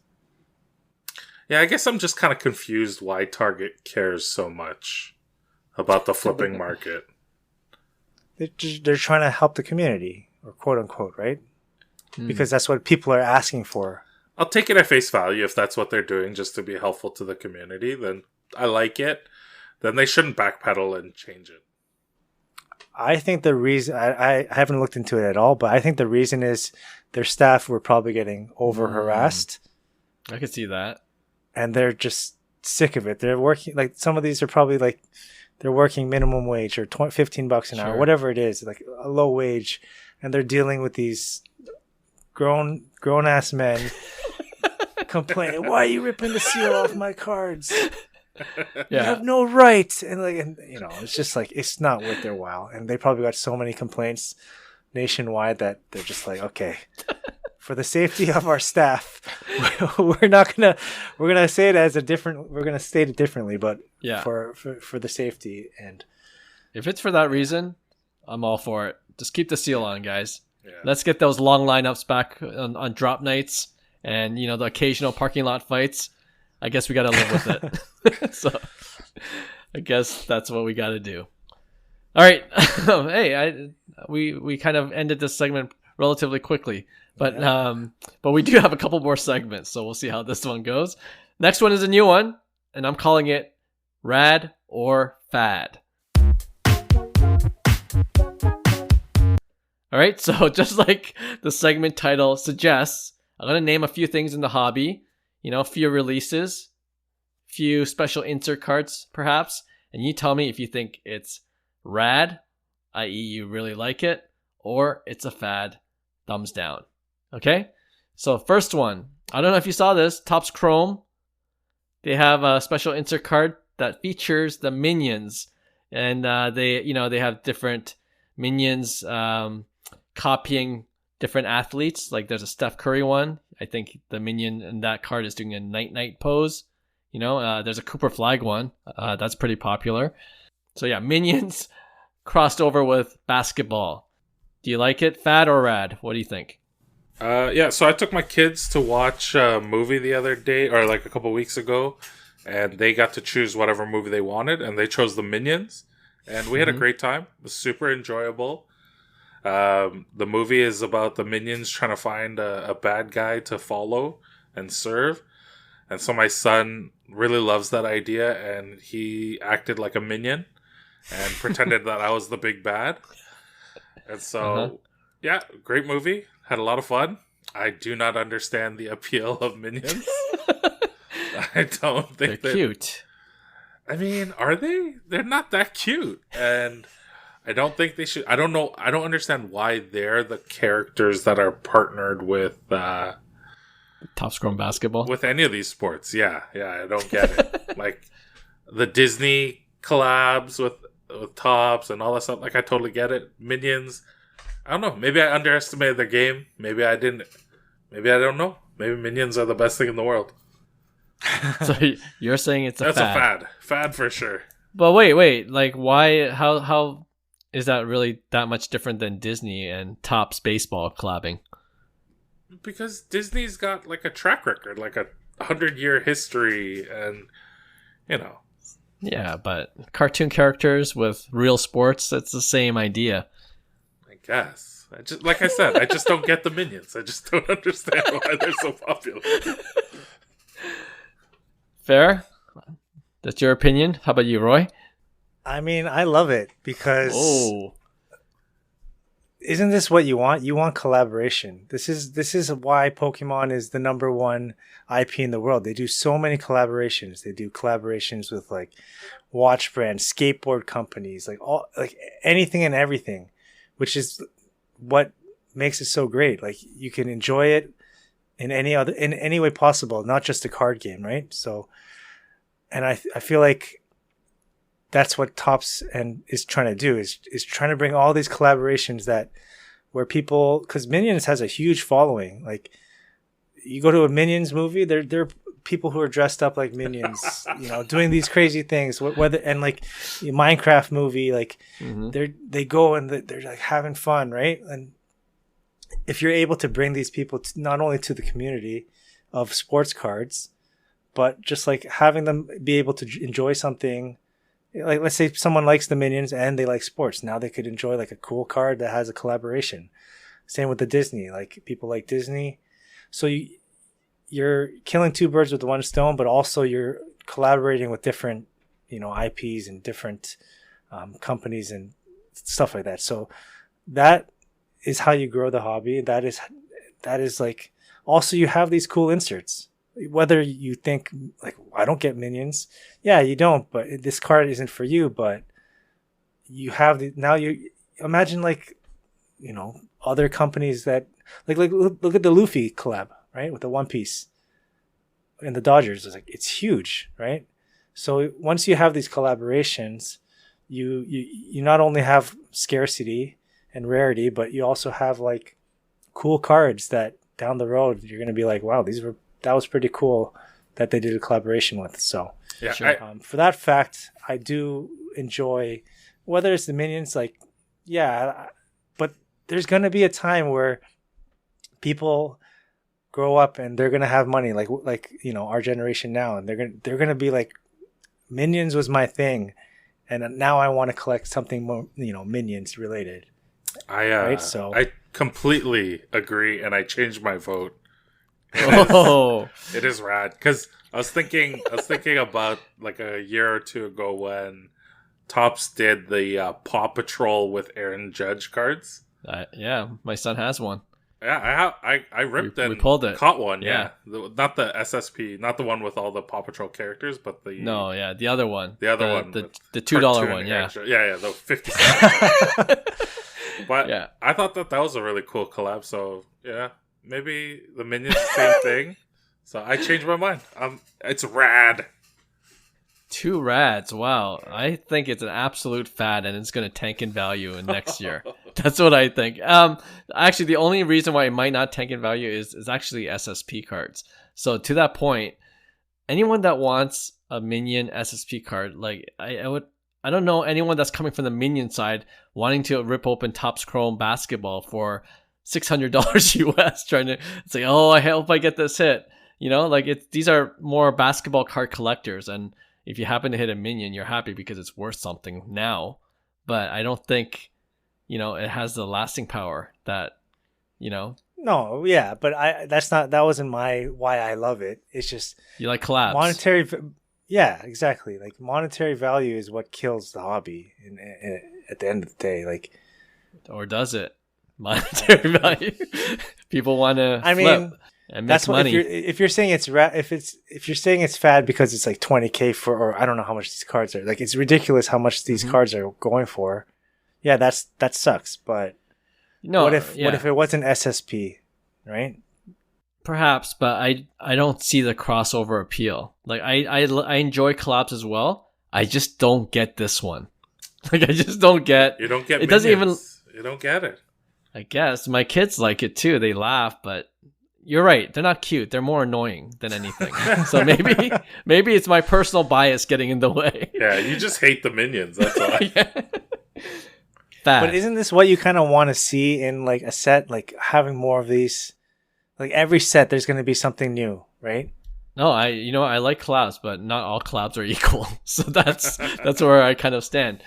Yeah, I guess I'm just kind of confused why Target cares so much about the flipping market. They're trying to help the community, or quote unquote, right? Because that's what people are asking for. I'll take it at face value if that's what they're doing just to be helpful to the community. Then I like it. Then they shouldn't backpedal and change it. I think the reason, I haven't looked into it at all, but I think the reason is their staff were probably getting over-harassed. I could see that. And they're just sick of it. They're working, like some of these are probably like, they're working minimum wage or $15 an hour, whatever it is, like a low wage. And they're dealing with these grown-ass men complaining, why are you ripping the seal off my cards? You have no right. And it's just like, it's not worth their while. And they probably got so many complaints nationwide that they're just like, okay, for the safety of our staff, we're gonna say it as we're gonna state it differently, but for the safety. And if it's for that reason, I'm all for it. Just keep the seal on, guys. Yeah. Let's get those long lineups back on drop nights and the occasional parking lot fights. I guess we got to live with it. So I guess that's what we got to do. All right. Hey, we kind of ended this segment relatively quickly, but we do have a couple more segments, so we'll see how this one goes. Next one is a new one, and I'm calling it Rad or Fad. All right. So just like the segment title suggests, I'm going to name a few things in the hobby. A few releases, few special insert cards, perhaps, and you tell me if you think it's rad, i.e. you really like it, or it's a fad, thumbs down. Okay? So first one, I don't know if you saw this, Topps Chrome, they have a special insert card that features the Minions, and they have different Minions copying different athletes. Like there's a Steph Curry one. I think the Minion in that card is doing a night pose. There's a Cooper Flagg one. That's pretty popular. So yeah, Minions crossed over with basketball. Do you like it? Fad or Rad? What do you think? Yeah, so I took my kids to watch a movie the other day, or like a couple weeks ago, and they got to choose whatever movie they wanted, and they chose the Minions, and we had a great time. It was super enjoyable. The movie is about the Minions trying to find a bad guy to follow and serve, and so my son really loves that idea, and he acted like a Minion and pretended that I was the big bad. And so, yeah, great movie. Had a lot of fun. I do not understand the appeal of Minions. I don't think they're cute. I mean, are they? They're not that cute. And I don't think they should. I don't know. I don't understand why they're the characters that are partnered with Top Scrum basketball. With any of these sports. Yeah, I don't get it. Like the Disney collabs with Tops and all that stuff. Like I totally get it. Minions. I don't know. Maybe I underestimated their game. Maybe I didn't. Maybe I don't know. Maybe Minions are the best thing in the world. So you're saying That's a fad. Fad for sure. But wait. Like why? How is that really that much different than Disney and Topps baseball collabing? Because Disney's got like a track record, like a 100-year history, and Yeah, but cartoon characters with real sports, that's the same idea. I guess. Like I said, I just don't get the Minions. I just don't understand why they're so popular. Fair? That's your opinion? How about you, Roy? I mean, I love it because isn't this what you want? You want collaboration. This is why Pokemon is the number one IP in the world. They do so many collaborations. They do collaborations with like watch brands, skateboard companies, like anything and everything, which is what makes it so great. Like you can enjoy it in any way possible, not just a card game, right? So, and I feel like that's what Topps is trying to do is trying to bring all these collaborations where people, because Minions has a huge following. Like you go to a Minions movie, they're people who are dressed up like Minions, doing these crazy things. Whether and like Minecraft movie, like they go and they're like having fun, right? And if you're able to bring these people not only to the community of sports cards, but just like having them be able to enjoy something. Like let's say someone likes the Minions and they like sports. Now they could enjoy like a cool card that has a collaboration. Same with the Disney. Like people like Disney. So you're killing two birds with one stone, but also you're collaborating with different, IPs and different companies and stuff like that. So that is how you grow the hobby. That is like, also you have these cool inserts. Whether you think like, I don't get Minions. Yeah, you don't, but this card isn't for you, but you have now you imagine like, other companies that like look at the Luffy collab, right? With the One Piece and the Dodgers. It's huge, right? So once you have these collaborations, you not only have scarcity and rarity, but you also have like cool cards that down the road, you're going to be like, wow, that was pretty cool that they did a collaboration with. So yeah, sure. For that fact, I do enjoy whether it's the Minions, like, yeah, but there's going to be a time where people grow up and they're going to have money like, our generation now. And they're going to be like, Minions was my thing. And now I want to collect something more, Minions related. Right? So I completely agree. And I changed my vote. It is rad because I was thinking about like a year or two ago when Topps did the Paw Patrol with Aaron Judge cards. Yeah, my son has one. Yeah, I ripped we pulled it. Caught one. Yeah, not the SSP, not the one with all the Paw Patrol characters, but the the other one, the $2 one. Yeah, extra. Yeah, the 50 cents. But yeah, I thought that was a really cool collab. So yeah. Maybe the Minions, same thing. So I changed my mind. It's rad. 2 rads. Wow. I think it's an absolute fad and it's going to tank in value in next year. That's what I think. Actually, the only reason why it might not tank in value is actually SSP cards. So to that point, anyone that wants a minion SSP card, like I don't know anyone that's coming from the minion side wanting to rip open Topps Chrome basketball for $600 US trying to say, oh, I hope I get this hit. You know, like these are more basketball card collectors, and if you happen to hit a minion, you're happy because it's worth something now. But I don't think, it has the lasting power that, No, yeah, but that wasn't why I love it. It's just you like collabs. Monetary. Yeah, exactly. Like monetary value is what kills the hobby at the end of the day. Like, or does it? Monetary value. People want to flip and make that's money. If you're saying if you're saying it's fad because it's like 20K or I don't know how much these cards are. Like, it's ridiculous how much these cards are going for. Yeah, that sucks. But what if it wasn't SSP, right? Perhaps, but I don't see the crossover appeal. Like I enjoy collabs as well. I just don't get this one. Like I just don't get. You don't get. It minions. doesn't even. You don't get it. I guess my kids like it too. They laugh, but you're right. They're not cute. They're more annoying than anything. So maybe it's my personal bias getting in the way. Yeah, you just hate the minions. That's why. Yeah. But isn't this what you kind of want to see in like a set? Like having more of these. Like every set, there's going to be something new, right? No, I like collabs, but not all collabs are equal. So that's where I kind of stand.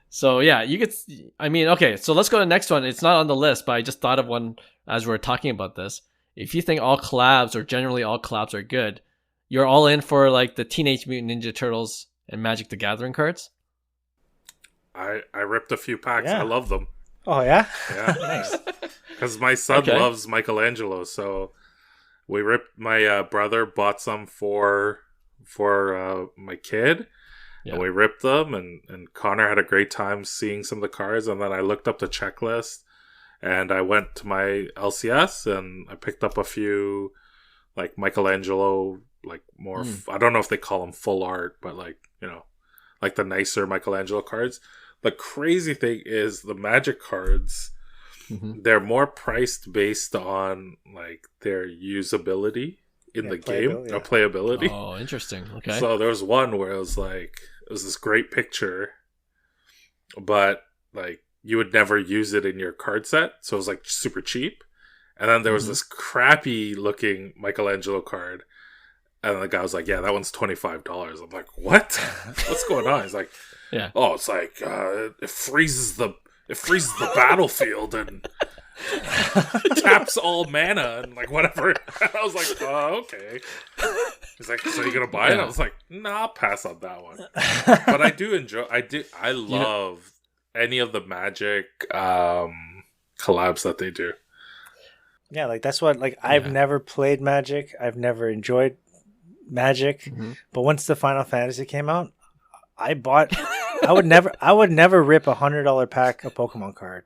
So yeah, okay, so let's go to the next one. It's not on the list, but I just thought of one as we're talking about this. If you think all collabs or generally all collabs are good, you're all in for like the Teenage Mutant Ninja Turtles and Magic the Gathering cards? I ripped a few packs. Yeah. I love them. Oh, yeah? Yeah. Nice. Because my son loves Michelangelo, so we ripped. My brother bought some for my kid, and we ripped them. And Connor had a great time seeing some of the cards. And then I looked up the checklist, and I went to my LCS, and I picked up a few, like Michelangelo, like more. I don't know if they call them full art, but like like the nicer Michelangelo cards. The crazy thing is the Magic cards, they're more priced based on like their usability in the game or playability. Oh, interesting. Okay. So there was one where it was this great picture, but like you would never use it in your card set. So it was like super cheap. And then there was this crappy looking Michelangelo card. And the guy was like, yeah, that one's $25. I'm like, what? What's going on? He's like, oh, it's like it freezes the battlefield and taps all mana and like whatever. And I was like, oh, okay. He's like, so you gonna buy it? I was like, nah, I'll pass on that one. But I do enjoy. I love any of the Magic collabs that they do. Yeah, like that's what I've never played Magic. I've never enjoyed Magic, but once the Final Fantasy came out, I would never rip $100 pack of Pokemon card.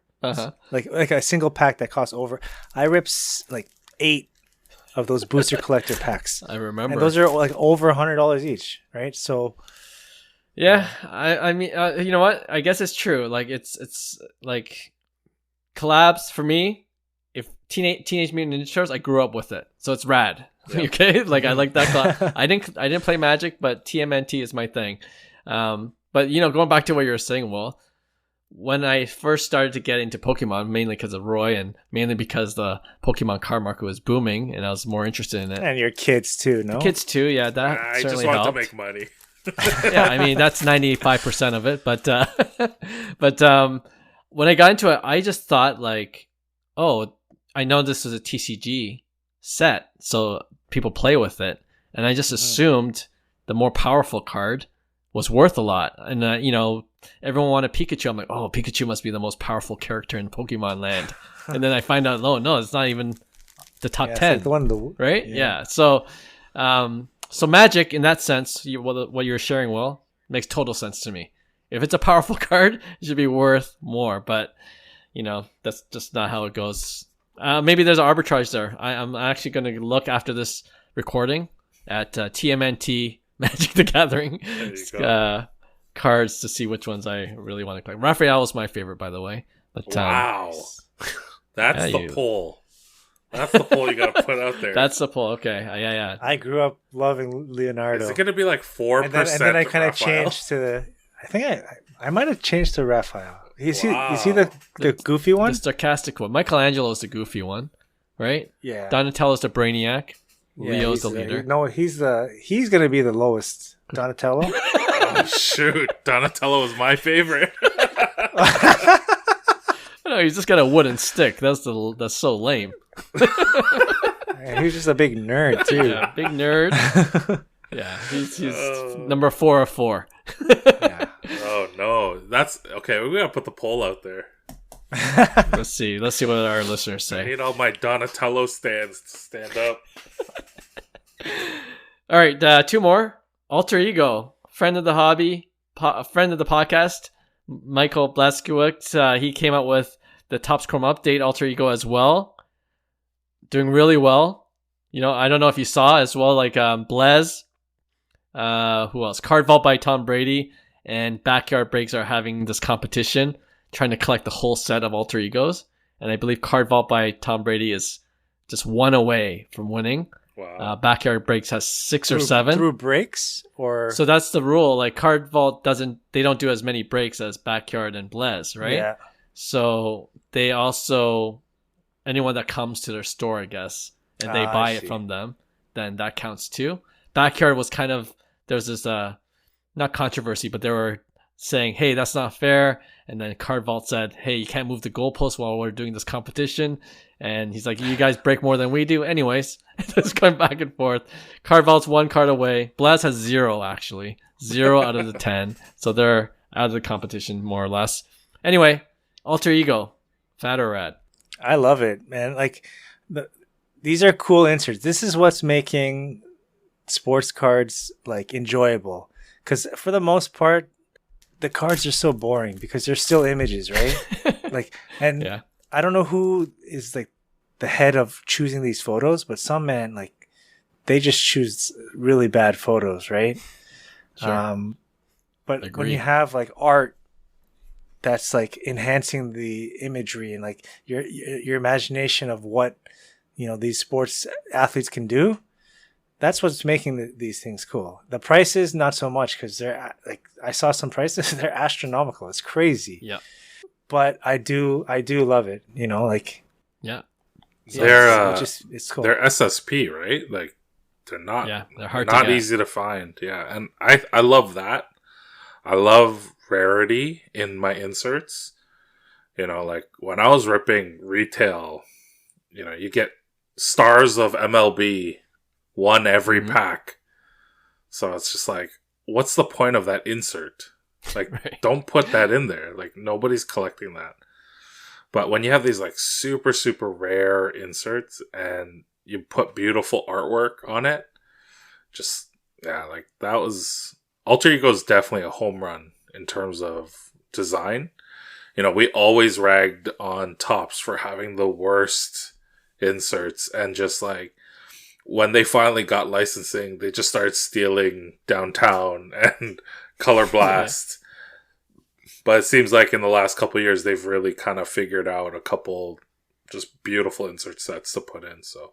Like a single pack that costs over. I rip like 8 of those booster collector packs. I remember, and those are like over $100 each, right? So yeah, I mean, you know what? I guess it's true. Like it's like collabs for me. If Teenage Mutant Ninja Turtles, I grew up with it, so it's rad. Yep. Okay, like I like that collab. I didn't play Magic, but TMNT is my thing. But going back to what you were saying, Will, when I first started to get into Pokemon, mainly because of Roy and mainly because the Pokemon card market was booming and I was more interested in it. And your kids too, no? Kids too, yeah. That I certainly just want helped. to make money. Yeah, I mean that's 95% of it. But when I got into it, I just thought like, oh, I know this is a TCG set, so people play with it, and I just assumed the more powerful card was worth a lot. And everyone wanted Pikachu. I'm like, oh, Pikachu must be the most powerful character in Pokemon land. And then I find out, no, it's not even the top 10, like right? Yeah. So Magic in that sense, what you're sharing, Will, makes total sense to me. If it's a powerful card, it should be worth more. But that's just not how it goes. Maybe there's arbitrage there. I'm actually going to look after this recording at TMNT Magic the Gathering There you go. cards to see which ones I really want to collect. Raphael was my favorite, by the way. But, Wow. That's yeah, the poll. That's the poll you got to put out there. That's the poll. Okay. Yeah. I grew up loving Leonardo. Is it going to be like 4%? And then I kind of Raphael? changed to the. I think I might have changed to Raphael. You see Wow. the goofy one? The sarcastic one. Michelangelo is the goofy one, right? Yeah. Donatello's the brainiac. Yeah, Leo's he's the leader. No, he's gonna be the lowest. Donatello. Oh, shoot. Donatello is my favorite. No, he's just got a wooden stick. That's so lame. Man, he's just a big nerd too. Yeah, big nerd. Yeah, he's number 4 of 4. Yeah. Oh, no. That's okay. We got to put the poll out there. Let's see what our listeners I say. need all my Donatello stands to stand up. All right, 2 more. Alter Ego, friend of the hobby, friend of the podcast, Michael Blaskowicz. He came out with the Topps Chrome update, Alter Ego as well. Doing really well. You know, I don't know if you saw as well, like Blez. Who else? CardVault by Tom Brady and Backyard Breaks are having this competition, trying to collect the whole set of Alter Egos. And I believe CardVault by Tom Brady is just 1 away from winning. Wow. Backyard Breaks has 6 or 7 through breaks, or so that's the rule. Like CardVault they don't do as many breaks as Backyard and Blez, right? Yeah. So they also, anyone that comes to their store, I guess, and they buy it from them, then that counts too. Backyard was kind of, there's this not controversy, but they were saying, hey, that's not fair. And then CardVault said, hey, you can't move the goalpost while we're doing this competition. And he's like, you guys break more than we do. Anyways, it's going back and forth. CardVault's 1 card away. Blaz has 0, actually. 0 out of the 10. So they're out of the competition, more or less. Anyway, Alter Ego, Fad or Rad. I love it, man. Like, these are cool inserts. This is what's making sports cards like enjoyable. Because for the most part, the cards are so boring because they're still images, right? Yeah. I don't know who is like the head of choosing these photos, but some man, like, they just choose really bad photos, right? Sure. But Agree. when you have like art that's like enhancing the imagery and like your imagination of what, you know, these sports athletes can do, that's what's making these things cool. The prices, not so much, because they're like, I saw some prices, they're astronomical. It's crazy. Yeah. But I do love it. You know, like, Yeah. it's cool. They're SSP, right? Like, they're not. Yeah, they're hard not to get. easy to find. Yeah, and I love that. I love rarity in my inserts. You know, like when I was ripping retail, you know, you get stars of MLB, 1 every pack. So it's just like, what's the point of that insert? Like, Right. Don't put that in there. Like, nobody's collecting that. But when you have these like super, super rare inserts and you put beautiful artwork on it, just, yeah, like that was, Alter Ego is definitely a home run in terms of design. You know, we always ragged on Topps for having the worst inserts, and just like, when they finally got licensing, they just started stealing Downtown and Color Blast. But it seems like in the last couple of years, they've really kind of figured out a couple just beautiful insert sets to put in. So,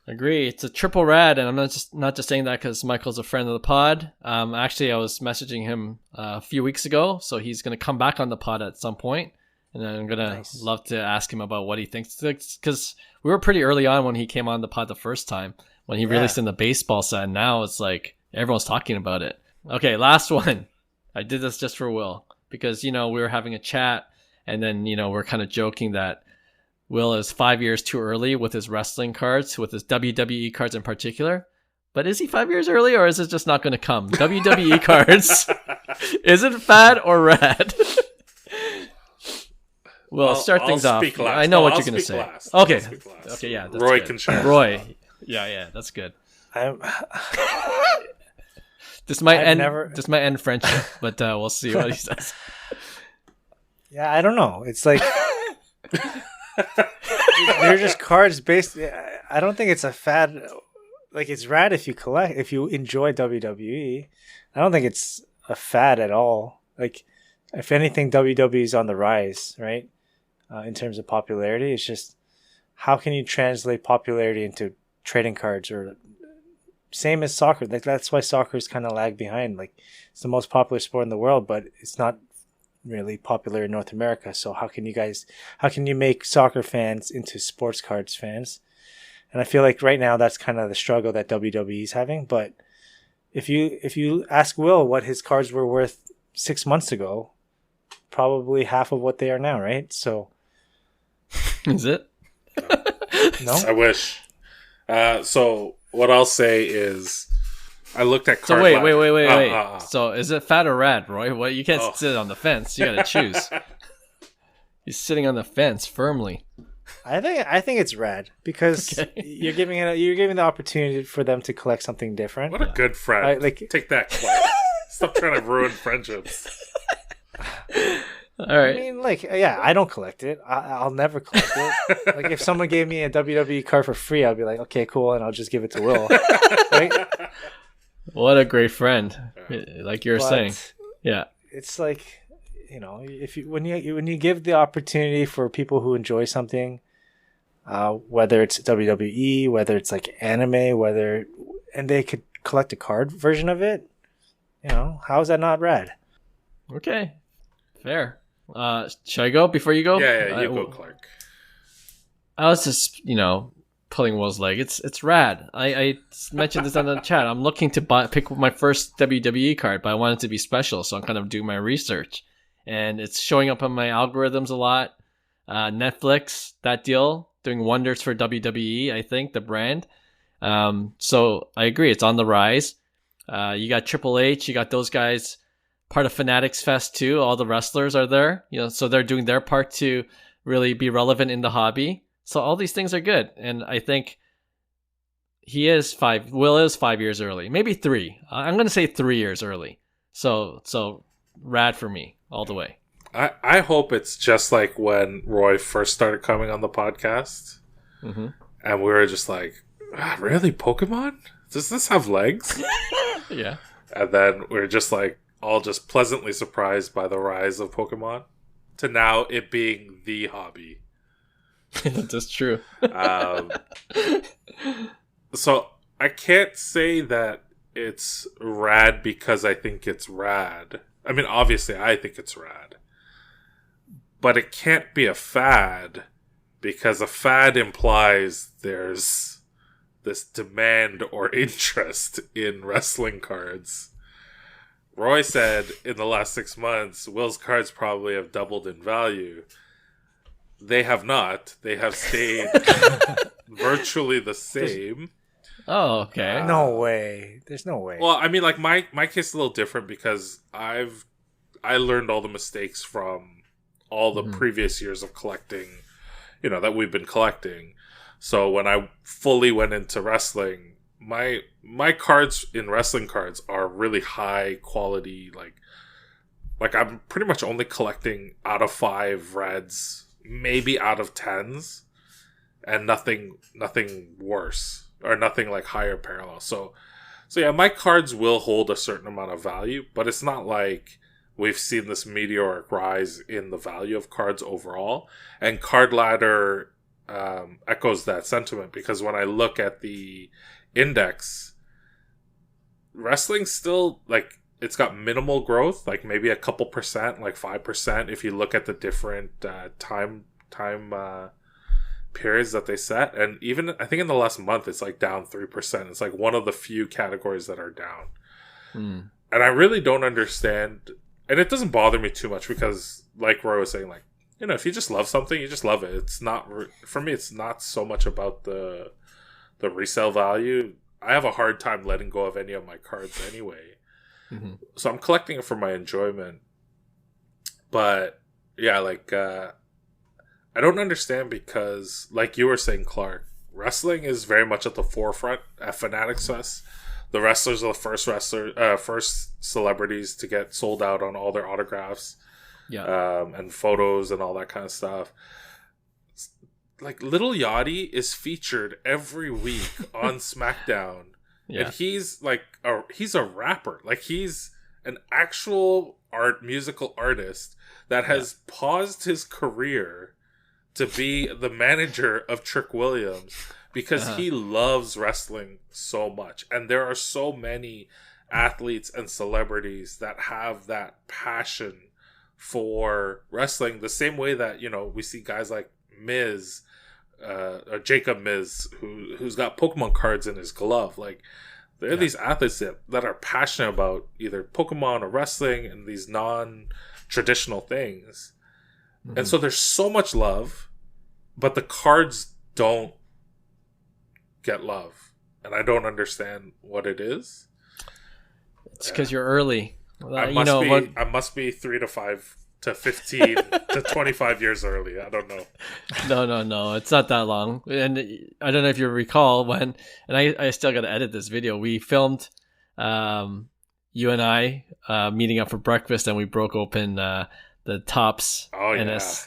Agree. It's a triple rad, and I'm not just saying that because Michael's a friend of the pod. Actually, I was messaging him a few weeks ago, so he's going to come back on the pod at some point, and I'm going to love to ask him about what he thinks, because we were pretty early on when he came on the pod the first time when he released in the baseball set. And now it's like everyone's talking about it. Okay, last one. I did this just for Will because, you know, we were having a chat, and then, you know, we're kind of joking that Will is 5 years too early with his wrestling cards, with his WWE cards in particular. But is he 5 years early, or is it just not going to come? WWE cards. Is it Fad or Rad? Well, start things off. I know what you're going to say. Last. Okay. Okay, yeah. That's Roy good. can share. Roy. Yeah, that's good. I'm This might I've end. never- This might end friendship, but we'll see what he says. Yeah, I don't know. It's like they're just cards based. I don't think it's a fad like it's rad if you enjoy WWE. I don't think it's a fad at all. Like, if anything, WWE is on the rise, right? In terms of popularity, it's just how can you translate popularity into trading cards, or same as soccer. Like, that's why soccer is kind of lag behind. Like, it's the most popular sport in the world, but it's not really popular in North America. So how can you make soccer fans into sports cards fans? And I feel like right now that's kind of the struggle that WWE is having. But if you ask Will what his cards were worth 6 months ago, probably half of what they are now, right? So is it? No? I wish. So what I'll say is, I looked at card. So wait. So is it Fad or Rad, Roy? Well, you can't sit on the fence. You got to choose. He's sitting on the fence firmly. I think it's rad because you're giving the opportunity for them to collect something different. What a good friend! Take that, Clark. Stop trying to ruin friendships. All right. I mean, I don't collect it. I'll never collect it. Like, if someone gave me a WWE card for free, I'd be like, okay, cool, and I'll just give it to Will. Right? What a great friend, like you were saying. Yeah, it's like, when you give the opportunity for people who enjoy something, whether it's WWE, whether it's like anime, and they could collect a card version of it, how is that not rad? Okay, fair. Should I go before you go? Yeah, you go, Clark. I was just, pulling Will's leg. It's rad. I mentioned this on the chat. I'm looking to pick my first WWE card, but I want it to be special, so I'm kind of doing my research. And it's showing up on my algorithms a lot. Netflix, that deal, doing wonders for WWE, I think, the brand. So I agree, it's on the rise. You got Triple H, you got those guys, part of Fanatics Fest too. All the wrestlers are there, so they're doing their part to really be relevant in the hobby. So all these things are good, and I think Will is 5 years early, maybe 3. I'm going to say 3 years early. So rad for me all the way. I hope it's just like when Roy first started coming on the podcast, and we were just like, really, Pokemon? Does this have legs? Yeah. And then we're just like, all just pleasantly surprised by the rise of Pokemon to now it being the hobby. That's true. So I can't say that it's rad because I think it's rad. I mean, obviously I think it's rad. But it can't be a fad because a fad implies there's this demand or interest in wrestling cards. Roy said in the last 6 months, Will's cards probably have doubled in value. They have not. They have stayed virtually the same. Oh, okay. No way. There's no way. Well, I mean, like my case is a little different because I learned all the mistakes from all the previous years of collecting, that we've been collecting. So when I fully went into wrestling, my cards in wrestling cards are really high quality. Like I'm pretty much only collecting out of 5 reds, maybe out of 10s, and nothing worse or nothing like higher parallel. So yeah, my cards will hold a certain amount of value, but it's not like we've seen this meteoric rise in the value of cards overall. And Card Ladder echoes that sentiment because when I look at the index, wrestling still, like, it's got minimal growth, like maybe a couple percent, like 5% if you look at the different time periods that they set. And even I think in the last month it's like down 3%. It's like one of the few categories that are down. And I really don't understand, and it doesn't bother me too much because, like Roy was saying, like, if you just love something, you just love it. It's not, for me, it's not so much about the resale value. I have a hard time letting go of any of my cards anyway. So I'm collecting it for my enjoyment. But yeah, like I don't understand because, like you were saying, Clark, wrestling is very much at the forefront at Fanatics Fest. The wrestlers are the first celebrities to get sold out on all their autographs, and photos and all that kind of stuff. like Little Yachty is featured every week on SmackDown, and he's like he's a rapper, like he's an actual musical artist that has paused his career to be the manager of Trick Williams because he loves wrestling so much, and there are so many athletes and celebrities that have that passion for wrestling the same way that, you know, we see guys like Miz, or Jacob Miz, who's got Pokemon cards in his glove. Like, there are these athletes that are passionate about either Pokemon or wrestling and these non-traditional things. And so there's so much love, but the cards don't get love. And I don't understand what it is. It's because you're early. I must be 3 to 5 to 15 to 25 years early. I don't know. No. It's not that long. And I don't know if you recall when, and I still got to edit this video. We filmed you and I meeting up for breakfast, and we broke open the Topps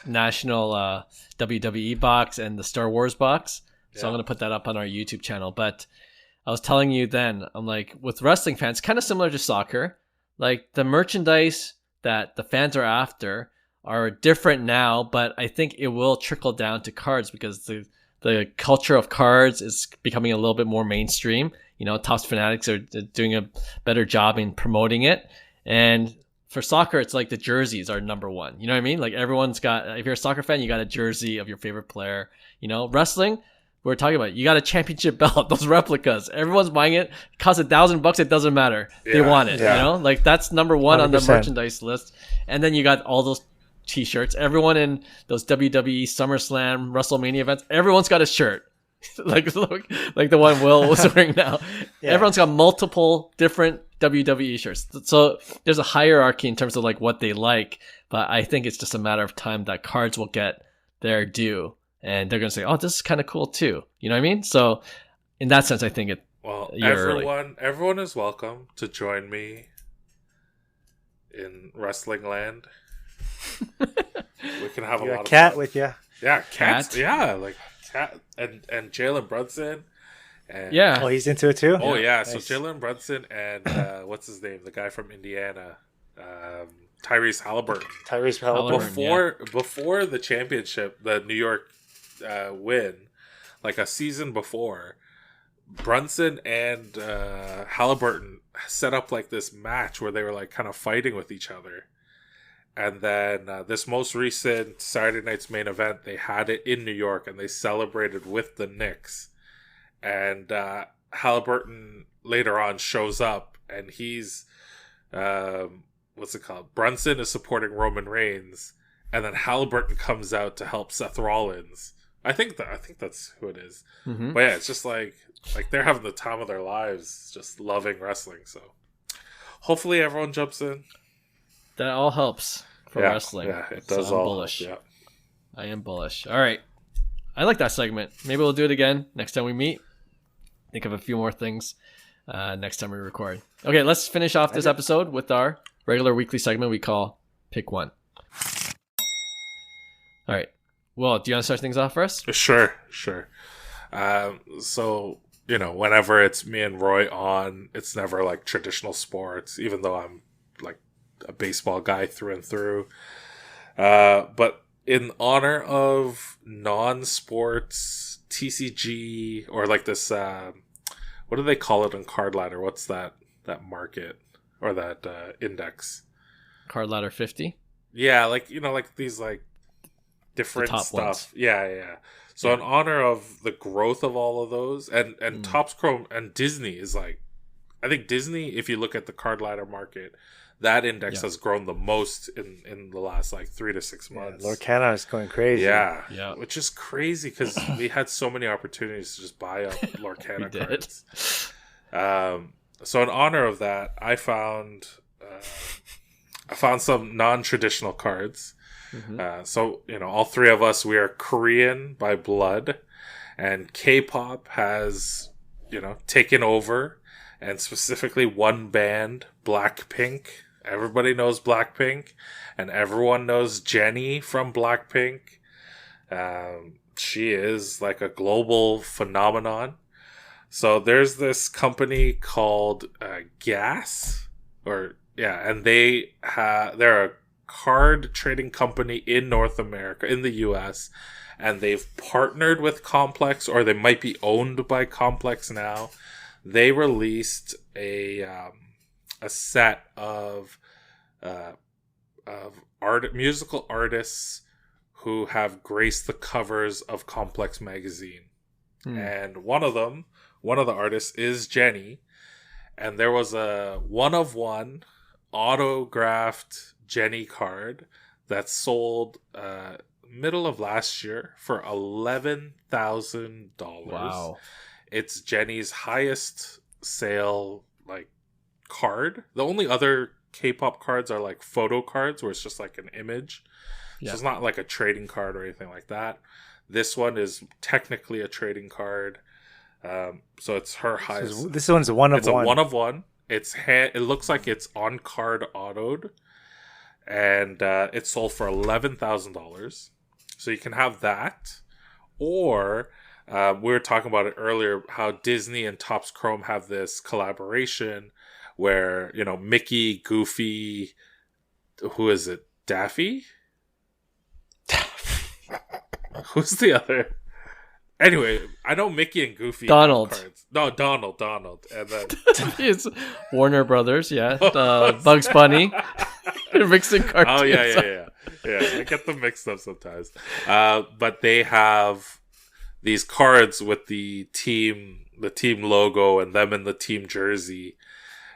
national WWE box and the Star Wars box. So I'm going to put that up on our YouTube channel. But I was telling you then, I'm like, with wrestling fans, kind of similar to soccer, like the merchandise that the fans are after are different now, but I think it will trickle down to cards because the culture of cards is becoming a little bit more mainstream. You know, Topps fanatics are doing a better job in promoting it. And for soccer, it's like the jerseys are number one. You know what I mean? Like everyone's got, if you're a soccer fan, you got a jersey of your favorite player. You know, wrestling, we're talking about, you got a championship belt, those replicas. Everyone's buying it. It costs $1,000. It doesn't matter. They want it. You know, like that's number one 100%. On the merchandise list. And then you got all those t-shirts. Everyone in those WWE, SummerSlam, WrestleMania events, everyone's got a shirt. like the one Will was wearing now. Everyone's got multiple different WWE shirts. So there's a hierarchy in terms of like what they like. But I think it's just a matter of time that cards will get their due. And they're going to say, oh, this is kind of cool too. You know what I mean? So in that sense, I think everyone is welcome to join me in wrestling land. We can have a lot of cat fun. with you. Yeah, cats. Yeah, like cat and Jalen Brunson. And, oh, he's into it too? Oh, yeah. Nice. So Jalen Brunson and what's his name? The guy from Indiana. Tyrese Halliburton. Before the championship, the New York win, like a season before, Brunson and Halliburton set up like this match where they were like kind of fighting with each other. And then this most recent Saturday night's main event, they had it in New York and they celebrated with the Knicks. And Halliburton later on shows up and he's what's it called? Brunson is supporting Roman Reigns, and then Halliburton comes out to help Seth Rollins. I think that's who it is. Mm-hmm. But yeah, it's just like they're having the time of their lives, just loving wrestling. So hopefully everyone jumps in. That all helps for wrestling. Yeah, it does. So I'm bullish. Yeah, I am bullish. All right, I like that segment. Maybe we'll do it again next time we meet. Think of a few more things next time we record. Okay, let's finish off this episode with our regular weekly segment we call Pick One. All right. Well, do you want to start things off for us? Sure. So, you know, whenever it's me and Roy on, it's never like traditional sports, even though I'm like a baseball guy through and through. But in honor of non-sports TCG, or like this, what do they call it on Card Ladder? What's that market or that index? Card Ladder 50? Yeah, like, you know, like these like different stuff. Ones. Yeah. So in honor of the growth of all of those, and Topps Chrome and Disney is like, I think Disney, if you look at the Card Ladder market, that index has grown the most in the last like 3 to 6 months. Lorcana is going crazy. Yeah. Which is crazy because we had so many opportunities to just buy up Lorcana cards. So in honor of that, I found some non-traditional cards. Mm-hmm. So, you know, all three of us, we are Korean by blood, and K-pop has, you know, taken over, and specifically one band, Blackpink. Everybody knows Blackpink, and everyone knows Jennie from Blackpink. she is like a global phenomenon. So there's this company called Gas, and they're a card trading company in North America, in the US, and they've partnered with Complex, or they might be owned by Complex now. They released a set of musical artists who have graced the covers of Complex magazine. And one of the artists is Jenny, and there was a one-of-one autographed Jenny card that sold middle of last year for $11,000. Wow. It's Jenny's highest sale card. The only other K-pop cards are like photo cards where it's just like an image. Yeah. So it's not like a trading card or anything like that. This one is technically a trading card. So it's her highest. This one's a one of one. It's a one of one. It looks like it's on card autoed, and it sold for $11,000. So you can have that, or we were talking about it earlier, how Disney and Topps Chrome have this collaboration where, Mickey, Goofy, who is it? Daffy? Who's the other? Anyway, I know Mickey and Goofy. Donald. Cards. No, Donald. And then it's Warner Brothers, yeah. Bugs Bunny. They're mixing cartoons. Oh, yeah. Yeah, I get them mixed up sometimes. But they have these cards with the team logo and them in the team jersey.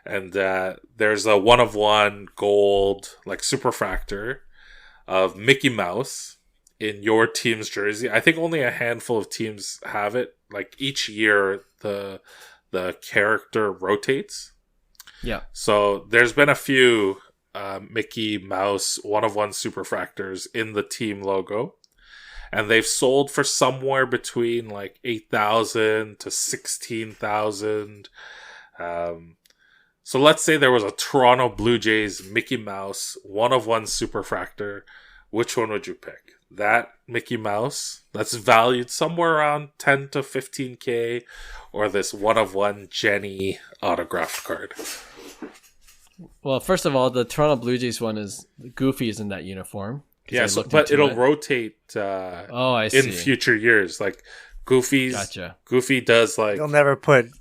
And there's a one-of-one gold, superfractor of Mickey Mouse in your team's jersey. I think only a handful of teams have it. Each year, the character rotates. Yeah. So there's been a few Mickey Mouse one-of-one superfractors in the team logo, and they've sold for somewhere between $8,000 to $16,000. So let's say there was a Toronto Blue Jays Mickey Mouse one-of-one superfractor. Which one would you pick? That Mickey Mouse that's valued somewhere around 10 to 15K, or this one-of-one Jenny autographed card? Well, first of all, the Toronto Blue Jays one is Goofy is in that uniform. Yes, but it'll rotate I see. in future years. Goofy's Gotcha. Goofy does they'll never put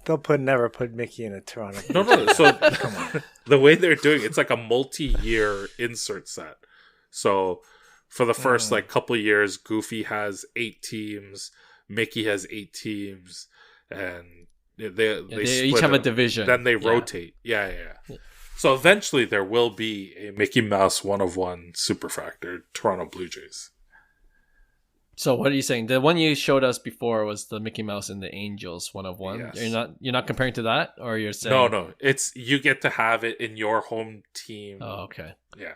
Mickey in a Toronto. No. So come on. The way they're doing it's like a multi-year insert set. So for the first couple years, Goofy has 8 teams, Mickey has 8 teams, and they each have a division. Then they rotate. Yeah. So eventually there will be a Mickey Mouse one-of-one superfractor Toronto Blue Jays. So what are you saying? The one you showed us before was the Mickey Mouse and the Angels one-of-one. Yes. You're not comparing to that, or you're saying no. It's you get to have it in your home team. Oh, okay. Yeah,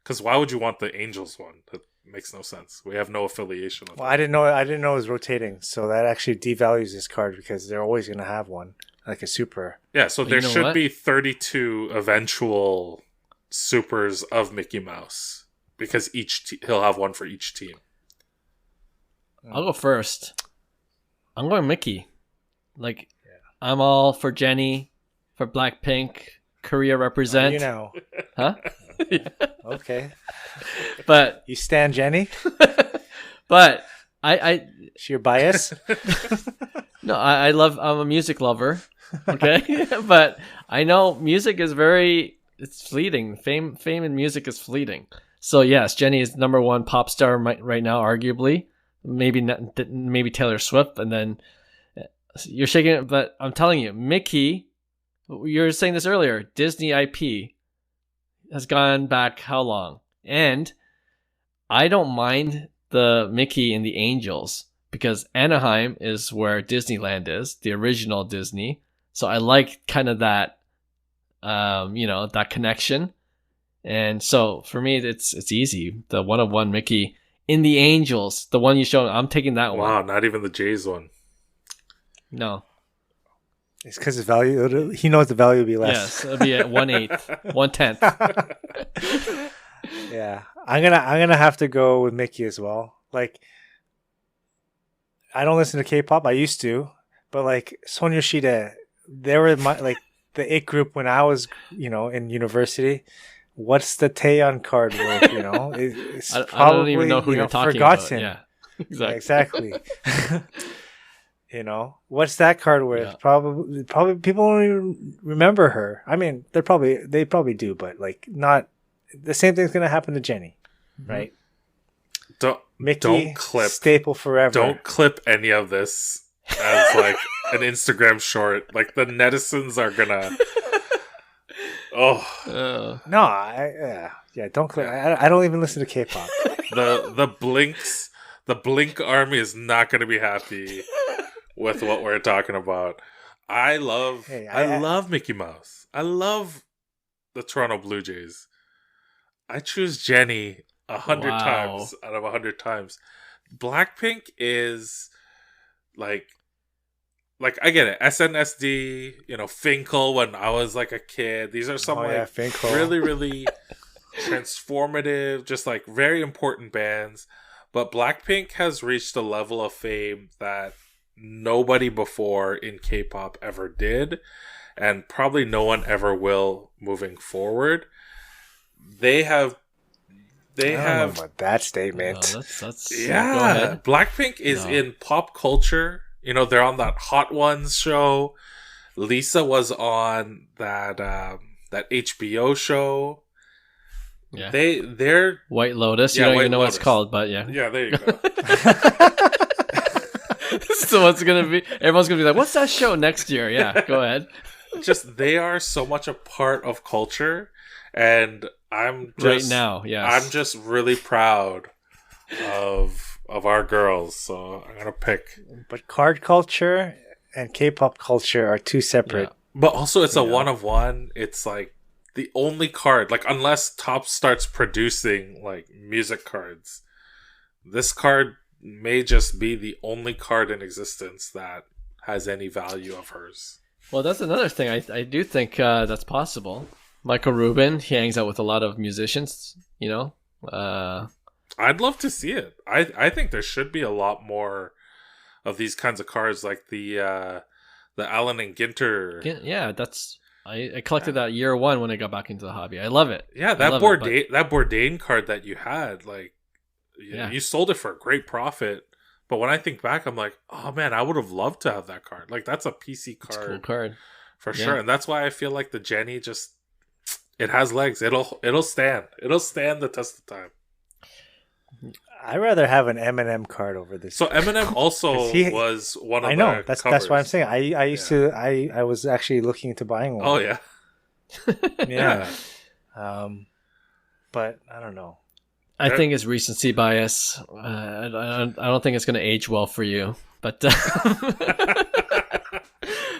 because why would you want the Angels one? That makes no sense. We have no affiliation with it. I didn't know it was rotating, so that actually devalues this card because they're always going to have one, like a super. Yeah, so there should be 32 eventual supers of Mickey Mouse because he'll have one for each team. I'll go first. I'm going Mickey. I'm all for Jenny, for Blackpink, Korea represent. Huh? Yeah. Okay. But you stan Jenny? But I is your bias? No, I'm a music lover. Okay. But I know music is it's fleeting. Fame in music is fleeting. So yes, Jenny is number one pop star right now, arguably. Maybe Taylor Swift, and then you're shaking it. But I'm telling you, Mickey, you were saying this earlier, Disney IP has gone back how long? And I don't mind the Mickey and the Angels because Anaheim is where Disneyland is, the original Disney. So I like kind of that, that connection. And so for me, it's easy. The one-of-one Mickey in the Angels, the one you showed, I'm taking that one. Wow, not even the Jays one. No. It's because the value, he knows the value will be less. Yes, it'll be at 1/8, 1/10. Yeah. I'm gonna have to go with Mickey as well. I don't listen to K-pop. I used to, but like Sonoshide, they were the it group when I was, in university. What's the Taeyeon card worth? It's I probably don't even know who you're talking forgotten. about. Yeah, exactly. What's that card worth? Yeah. Probably people don't even remember her. I mean, they probably do, but like not the same thing's gonna happen to Jenny, right? Mickey, don't clip staple forever. Don't clip any of this as like an Instagram short. Like the netizens are gonna. Oh no! Don't clip. I don't even listen to K-pop. The Blink army is not gonna be happy with what we're talking about. I love Mickey Mouse. I love the Toronto Blue Jays. I choose Jenny 100 times out of 100 times. Blackpink is like I get it. SNSD, Finkel when I was like a kid. These are some really, really transformative, just like very important bands. But Blackpink has reached a level of fame that nobody before in K-pop ever did, and probably no one ever will moving forward. They have I don't know about that statement. That's yeah. Go ahead. Blackpink is in pop culture. They're on that Hot Ones show. Lisa was on that HBO show. Yeah. They're White Lotus. You don't even know what it's called, but yeah. Yeah, there you go. So what's gonna be? Everyone's gonna be like, "What's that show next year?" Yeah, go ahead. Just they are so much a part of culture, and I'm just really proud of our girls. So I'm gonna pick. But card culture and K-pop culture are two separate. Yeah. But also, it's a one of one. It's like the only card, like unless Top starts producing like music cards, this card may just be the only card in existence that has any value of hers. Well, that's another thing. I do think that's possible. Michael Rubin, he hangs out with a lot of musicians, I'd love to see it. I think there should be a lot more of these kinds of cards, like the Allen and Ginter. Yeah, I collected that year one when I got back into the hobby. I love it. Yeah, that Bourdain card that you had, like, you sold it for a great profit. But when I think back, I'm like, oh man, I would have loved to have that card. Like, that's a PC card, it's a cool card for sure. And that's why I feel like the Jenny it has legs. It'll stand. It'll stand the test of time. I'd rather have an Eminem card over this. So Eminem also was one of the I know. That's covers. why I'm saying I used to I was actually looking into buying one. Oh yeah. Yeah. But I don't know. I think it's recency bias. I don't think it's going to age well for you, but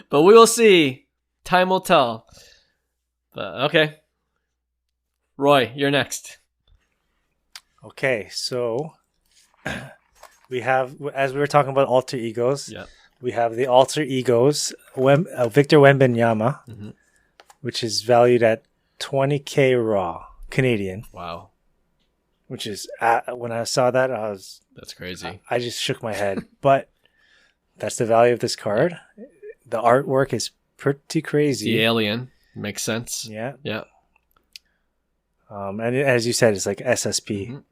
but we will see. Time will tell. But okay, Roy, you're next. Okay, so we have, as we were talking about alter egos, we have the alter egos Victor Wembanyama, which is valued at $20K raw Canadian. Wow. Which is, when I saw that, that's crazy. I just shook my head. But that's the value of this card. The artwork is pretty crazy. The alien makes sense. Yeah. Yeah. And as you said, it's like SSP.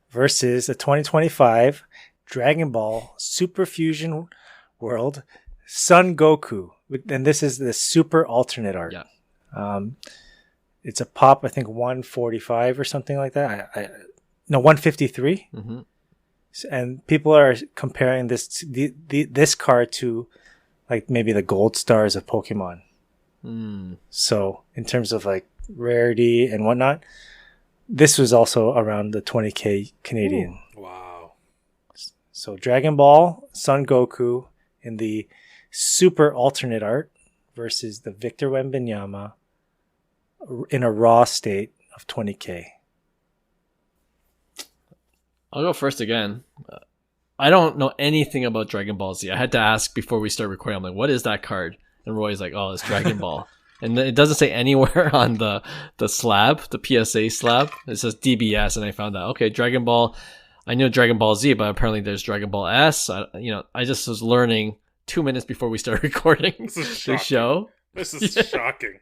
Versus a 2025 Dragon Ball Super Fusion World Son Goku. And this is the super alternate art. Yeah. It's a pop, I think 145 or something like that. No, 153. And people are comparing this this card to like maybe the gold stars of Pokemon. So in terms of like rarity and whatnot, this was also around the 20K Canadian. Ooh. Wow. So Dragon Ball Son Goku in the super alternate art versus the Victor Wembanyama in a raw state of 20K. I'll go first again. I don't know anything about Dragon Ball Z. I had to ask before we start recording. I'm like, what is that card? And Roy's like, oh, it's Dragon Ball. And it doesn't say anywhere on the slab, the PSA slab. It says DBS, and I found that. Okay, Dragon Ball. I knew Dragon Ball Z, but apparently there's Dragon Ball S. I just was learning 2 minutes before we started recording the show. This is shocking.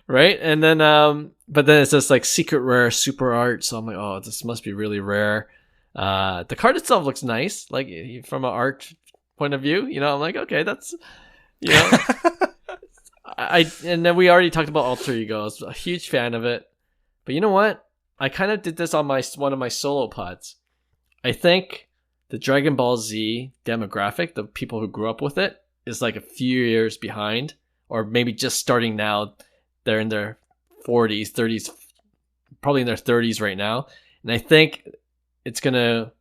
Right? And then, but then it says like secret rare super art. So I'm like, oh, this must be really rare. The card itself looks nice, like from an art point of view. I'm like, okay, that's, and then we already talked about Alter Ego. I was a huge fan of it. But you know what? I kind of did this on one of my solo pods. I think the Dragon Ball Z demographic, the people who grew up with it, is like a few years behind, or maybe just starting now. They're in their 40s, 30s, probably in their 30s right now. And I think it's going to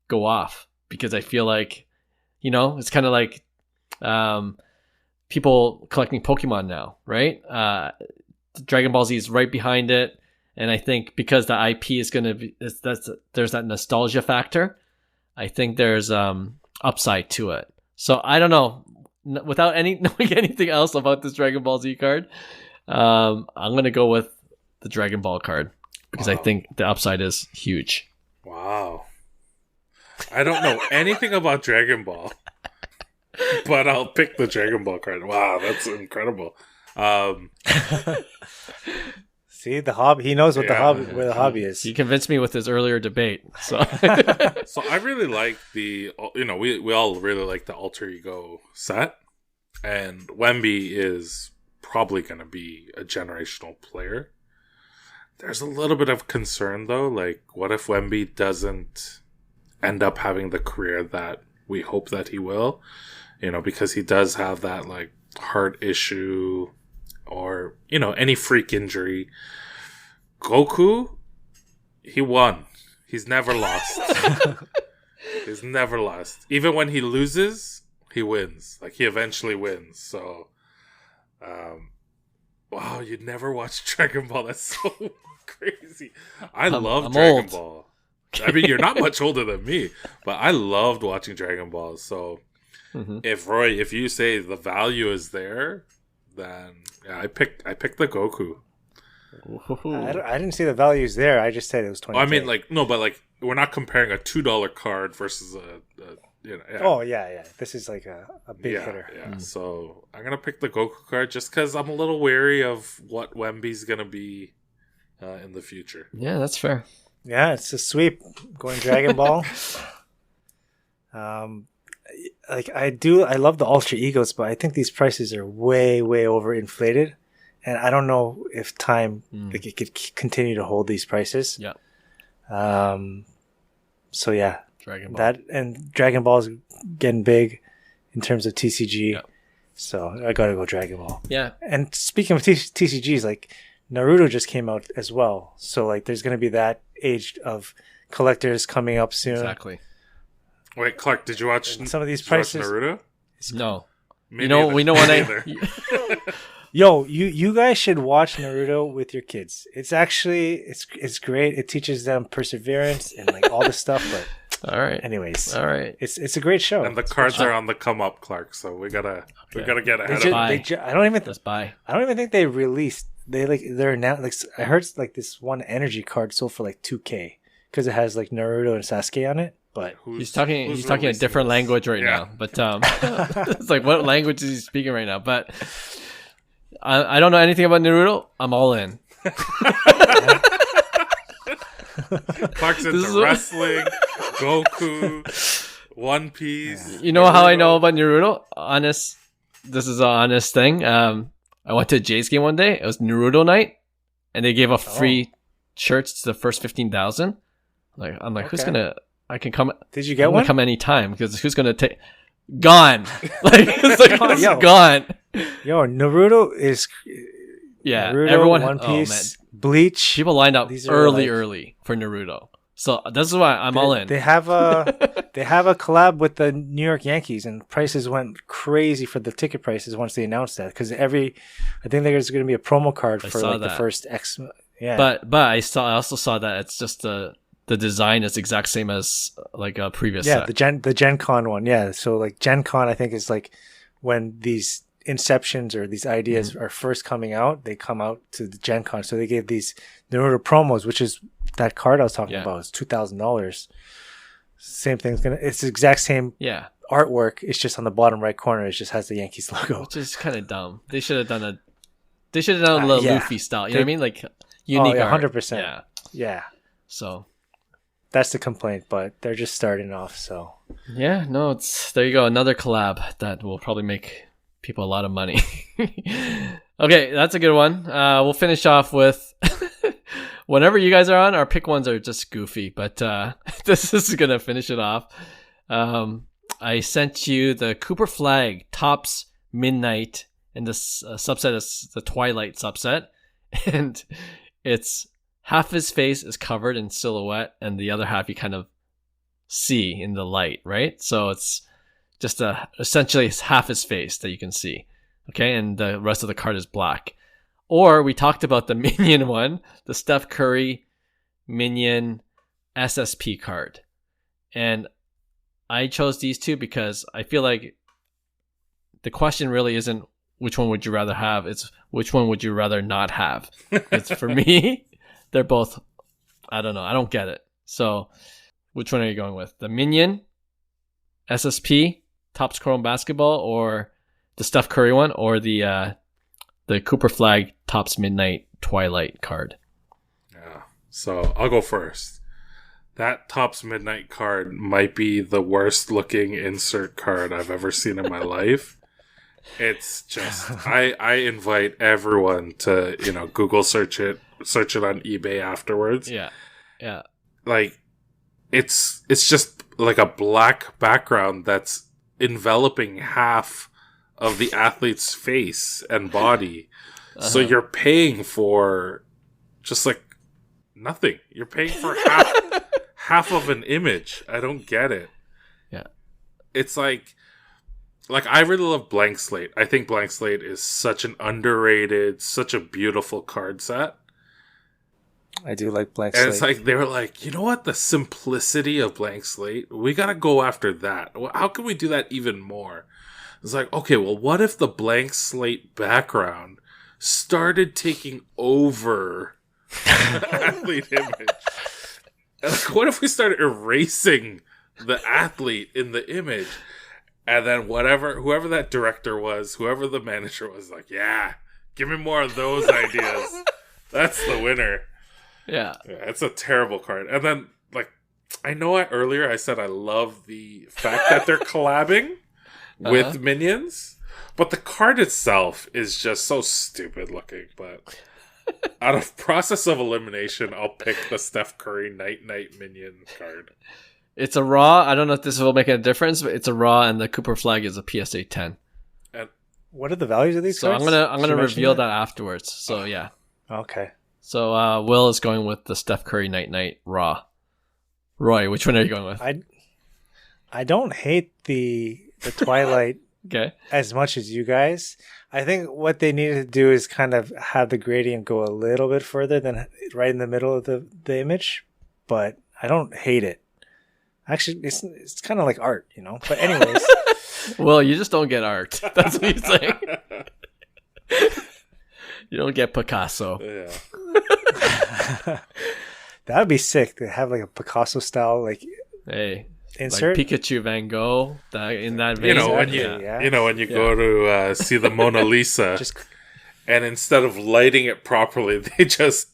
go off because I feel like, it's kind of like people collecting Pokemon now, right? Dragon Ball Z is right behind it. And I think because the IP is going to be, there's that nostalgia factor, I think there's upside to it. So I don't know. Without knowing anything else about this Dragon Ball Z card, I'm going to go with the Dragon Ball card because I think the upside is huge. Wow. I don't know anything about Dragon Ball, but I'll pick the Dragon Ball card. Wow, that's incredible. See, the hobby. He knows what where the hobby is. He convinced me with his earlier debate. So So I really like we all really like the Alter Ego set, and Wemby is probably going to be a generational player. There's a little bit of concern though, like what if Wemby doesn't end up having the career that we hope that he will, because he does have that like heart issue or any freak injury. Goku, he won. He's never lost. He's never lost. Even when he loses, he wins. Like he eventually wins. So wow, you never watched Dragon Ball. That's so crazy. I'm Dragon old. Ball. I mean, you're not much older than me, but I loved watching Dragon Ball. So if you say the value is there, then yeah, I picked the Goku. I didn't see the values there. I just said it was 20. I mean, but we're not comparing a $2 card versus a Yeah. Oh yeah. This is like a big hitter. Yeah. So I'm gonna pick the Goku card just because I'm a little wary of what Wemby's gonna be in the future. Yeah, that's fair. Yeah, it's a sweep going Dragon Ball. I love the Alter Egos, but I think these prices are way overinflated, and I don't know if time it could continue to hold these prices. Yeah. So yeah, Dragon Ball. That and Dragon Ball is getting big in terms of TCG. Yeah. So I gotta go Dragon Ball. Yeah. And speaking of TCGs, like Naruto just came out as well. So like there's gonna be that age of collectors coming up soon. Exactly. Wait, Clark, did you watch some of these prices? Naruto? No. Me we know when Yo, you guys should watch Naruto with your kids. It's actually it's great. It teaches them perseverance and like all this stuff. But all right. Anyways, all right. It's a great show. And the cards are on the come up, Clark. So we gotta get ahead of it. I don't even buy. I don't even think they released. They're now like I heard like this one energy card sold for like $2,000 because it has like Naruto and Sasuke on it. But he's talking a different language right now. But it's like what language is he speaking right now? But I don't know anything about Naruto. I'm all in. Clark's into wrestling, Goku, One Piece. You know how I know about Naruto? This is an honest thing. I went to a Jays game one day. It was Naruto night, and they gave a free shirts to the first 15,000. I'm like, who's gonna? I can come. Did you get one? Come anytime because who's gonna take? Gone. Gone. Yo, Naruto is. Yeah, Naruto, everyone. One Piece, Bleach. People lined up early for Naruto. So this is why I'm all in. They have a collab with the New York Yankees, and prices went crazy for the ticket prices once they announced that. Because I think there's going to be a promo card for like the first X. Yeah, but I also saw that it's just the design is exact same as like a previous set. the Gen Con one. Yeah, so like Gen Con I think is like when these inceptions or these ideas are first coming out, they come out to the Gen Con. So they gave these Naruto promos, which is that card I was talking about. It's $2,000. Same thing's it's the exact same artwork. It's just on the bottom right corner. It just has the Yankees logo, which is kind of dumb. They should have done a Luffy style. You know what I mean? Like unique art. 100%. Yeah. So that's the complaint, but they're just starting off. So yeah, no, there you go. Another collab that will probably make people a lot of money. Okay, that's a good one. We'll finish off with whenever you guys are on, our pick ones are just goofy, but this is gonna finish it off. I sent you the Cooper Flagg Topps Midnight, and this subset is the Twilight subset, and it's half his face is covered in silhouette, and the other half you kind of see in the light, right? So it's just essentially it's half his face that you can see. Okay, and the rest of the card is black. Or we talked about the Minion one, the Steph Curry Minion SSP card. And I chose these two because I feel like the question really isn't which one would you rather have, it's which one would you rather not have. It's for me, they're both, I don't know, I don't get it. So which one are you going with? The Minion SSP Topps Chrome Basketball, or the Steph Curry one, or the Cooper Flagg Topps Midnight Twilight card? Yeah. So I'll go first. That Topps Midnight card might be the worst looking insert card I've ever seen in my life. It's just I invite everyone to, Google search it on eBay afterwards. Yeah. Like it's just like a black background that's enveloping half of the athlete's face and body. So you're paying for just like nothing. You're paying for half of an image. I don't get it. Yeah. It's like I really love Blank Slate. I think Blank Slate is such an underrated, such a beautiful card set. I do like Blank Slate. And it's like, they were like, you know what? The simplicity of Blank Slate, we got to go after that. How can we do that even more? It's like, okay, well, what if the Blank Slate background started taking over the athlete image? And like, what if we started erasing the athlete in the image? And then whoever that director was, whoever the manager was, like, yeah, give me more of those ideas. That's the winner. Yeah, it's a terrible card. And then, I know earlier I said I love the fact that they're collabing with Minions, but the card itself is just so stupid looking. But out of process of elimination, I'll pick the Steph Curry Night Minion card. It's a raw. I don't know if this will make a difference, but it's a raw, and the Cooper Flagg is a PSA 10. And what are the values of these cards? So I'm gonna reveal that afterwards. So yeah. Okay. So Will is going with the Steph Curry Night raw. Roy, which one are you going with? I don't hate the Twilight okay. as much as you guys. I think what they needed to do is kind of have the gradient go a little bit further than right in the middle of the image, but I don't hate it. Actually, it's kind of like art, But anyways. Well, you just don't get art. That's what you're saying. You don't get Picasso. Yeah. That would be sick to have like a Picasso style insert. Like Pikachu, Van Gogh, in that vein. When you go to see the Mona Lisa, and instead of lighting it properly, they just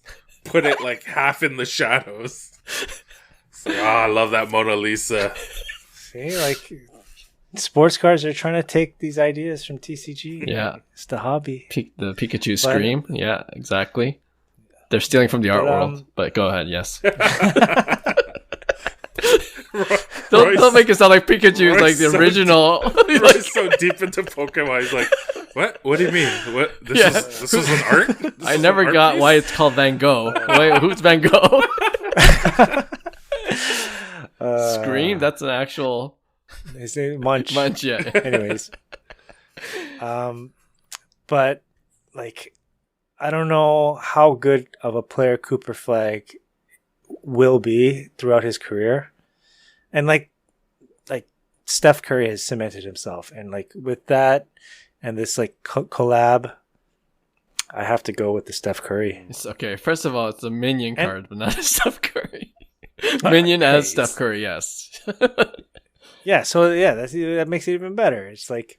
put it like half in the shadows. It's like, I love that Mona Lisa. See, sports cars are trying to take these ideas from TCG. Yeah. It's the hobby. The Pikachu Scream. Yeah, exactly. They're stealing from the art world. But go ahead, yes. Don't make it sound like Pikachu is like the original. Roy's so deep into Pokemon. He's like, what? What do you mean? What? This was an art? I never got why it's called Van Gogh. Wait, who's Van Gogh? Scream? That's an actual... They say Munch. Munch, yeah. Anyways. But, I don't know how good of a player Cooper Flagg will be throughout his career. And, Steph Curry has cemented himself. And, with that, and this like collab, I have to go with the Steph Curry. It's okay. First of all, it's a Minion card, but not a Steph Curry. Minion as Steph Curry, yes. Yeah, so yeah, that makes it even better. It's like,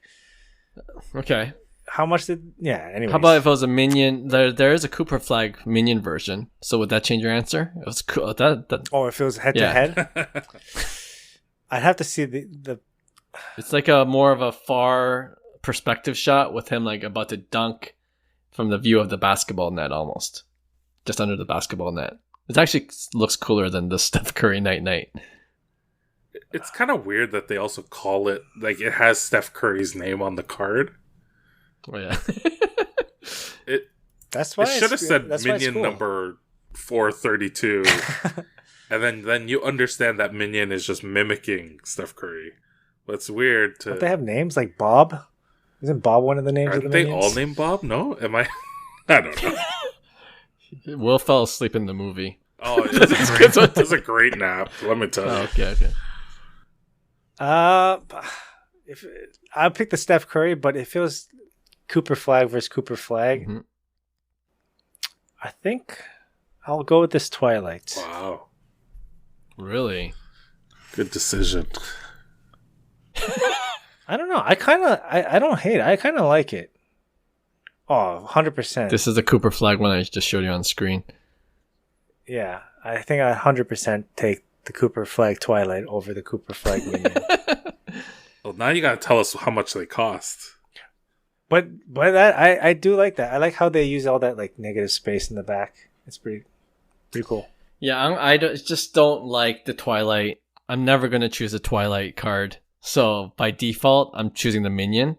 okay. How much did? Yeah. Anyway. How about if it was a Minion? There is a Cooper Flagg Minion version. So would that change your answer? It was cool. Oh, if it was head to head, I'd have to see the. It's like a more of a far perspective shot with him like about to dunk from the view of the basketball net, almost just under the basketball net. It actually looks cooler than the Steph Curry Night. It's kind of weird that they also call it like it has Steph Curry's name on the card. Oh yeah. That's why it should have said Minion cool. number 432, and then you understand that Minion is just mimicking Steph Curry. But it's weird to. Don't they have names like Bob? Isn't Bob one of the names of the Aren't they Minions? all named Bob? No, am I? I don't know. Will fell asleep in the movie. Oh, it's a great nap. Let me tell you. Oh, okay. If I'll pick the Steph Curry, but if it was Cooper Flagg versus Cooper Flagg, I think I'll go with this Twilight. Wow, really good decision. I don't know. I don't hate it. I kind of like it. Oh, 100%. This is the Cooper Flagg one I just showed you on screen. Yeah, I think I 100% take the Cooper Flagg Twilight over the Cooper Flagg Minion. Well, now you gotta tell us how much they cost. But that I do like that. I like how they use all that like negative space in the back. It's pretty cool. Yeah, I just don't like the Twilight. I'm never gonna choose a Twilight card. So by default, I'm choosing the Minion.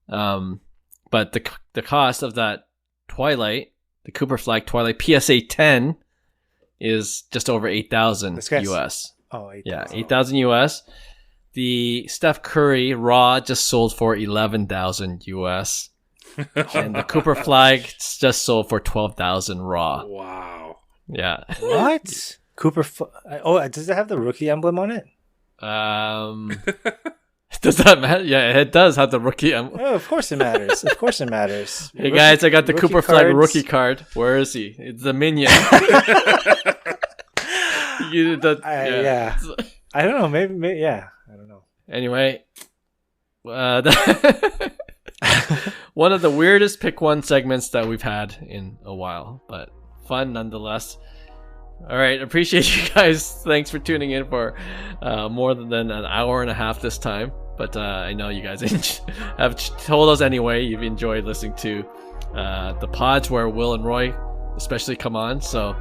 But the cost of that Twilight, the Cooper Flagg Twilight PSA 10, is just over 8,000 US. Oh, 8,000. Yeah, 8,000 US. The Steph Curry Raw just sold for 11,000 US. And the Cooper Flagg just sold for 12,000 Raw. Wow. Yeah. What? Oh, does it have the rookie emblem on it? Does that matter? Yeah, it does have the rookie emblem. Oh, of course it matters. Of course it matters. Hey guys, I got the Cooper Flagg rookie card. Where is he? It's the Minion. Yeah. I don't know. Maybe yeah. I don't know. Anyway, one of the weirdest pick one segments that we've had in a while, but fun nonetheless. All right, appreciate you guys. Thanks for tuning in for more than an hour and a half this time. But I know you guys have told us anyway. You've enjoyed listening to the pods where Will and Roy especially come on. So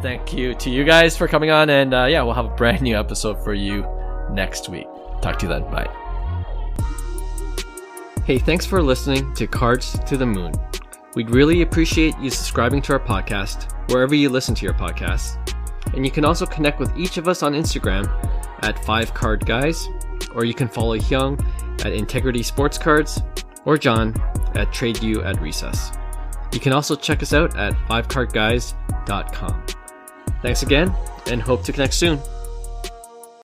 thank you to you guys for coming on. And yeah, we'll have a brand new episode for you next week. Talk to you then. Bye. Hey, thanks for listening to Cards to the Moon. We'd really appreciate you subscribing to our podcast wherever you listen to your podcasts. And you can also connect with each of us on Instagram at 5cardguys, or you can follow Hyung at Integrity Sports Cards, or John at TradeU at Recess. You can also check us out at 5cardguys.com. Thanks again, and hope to connect soon.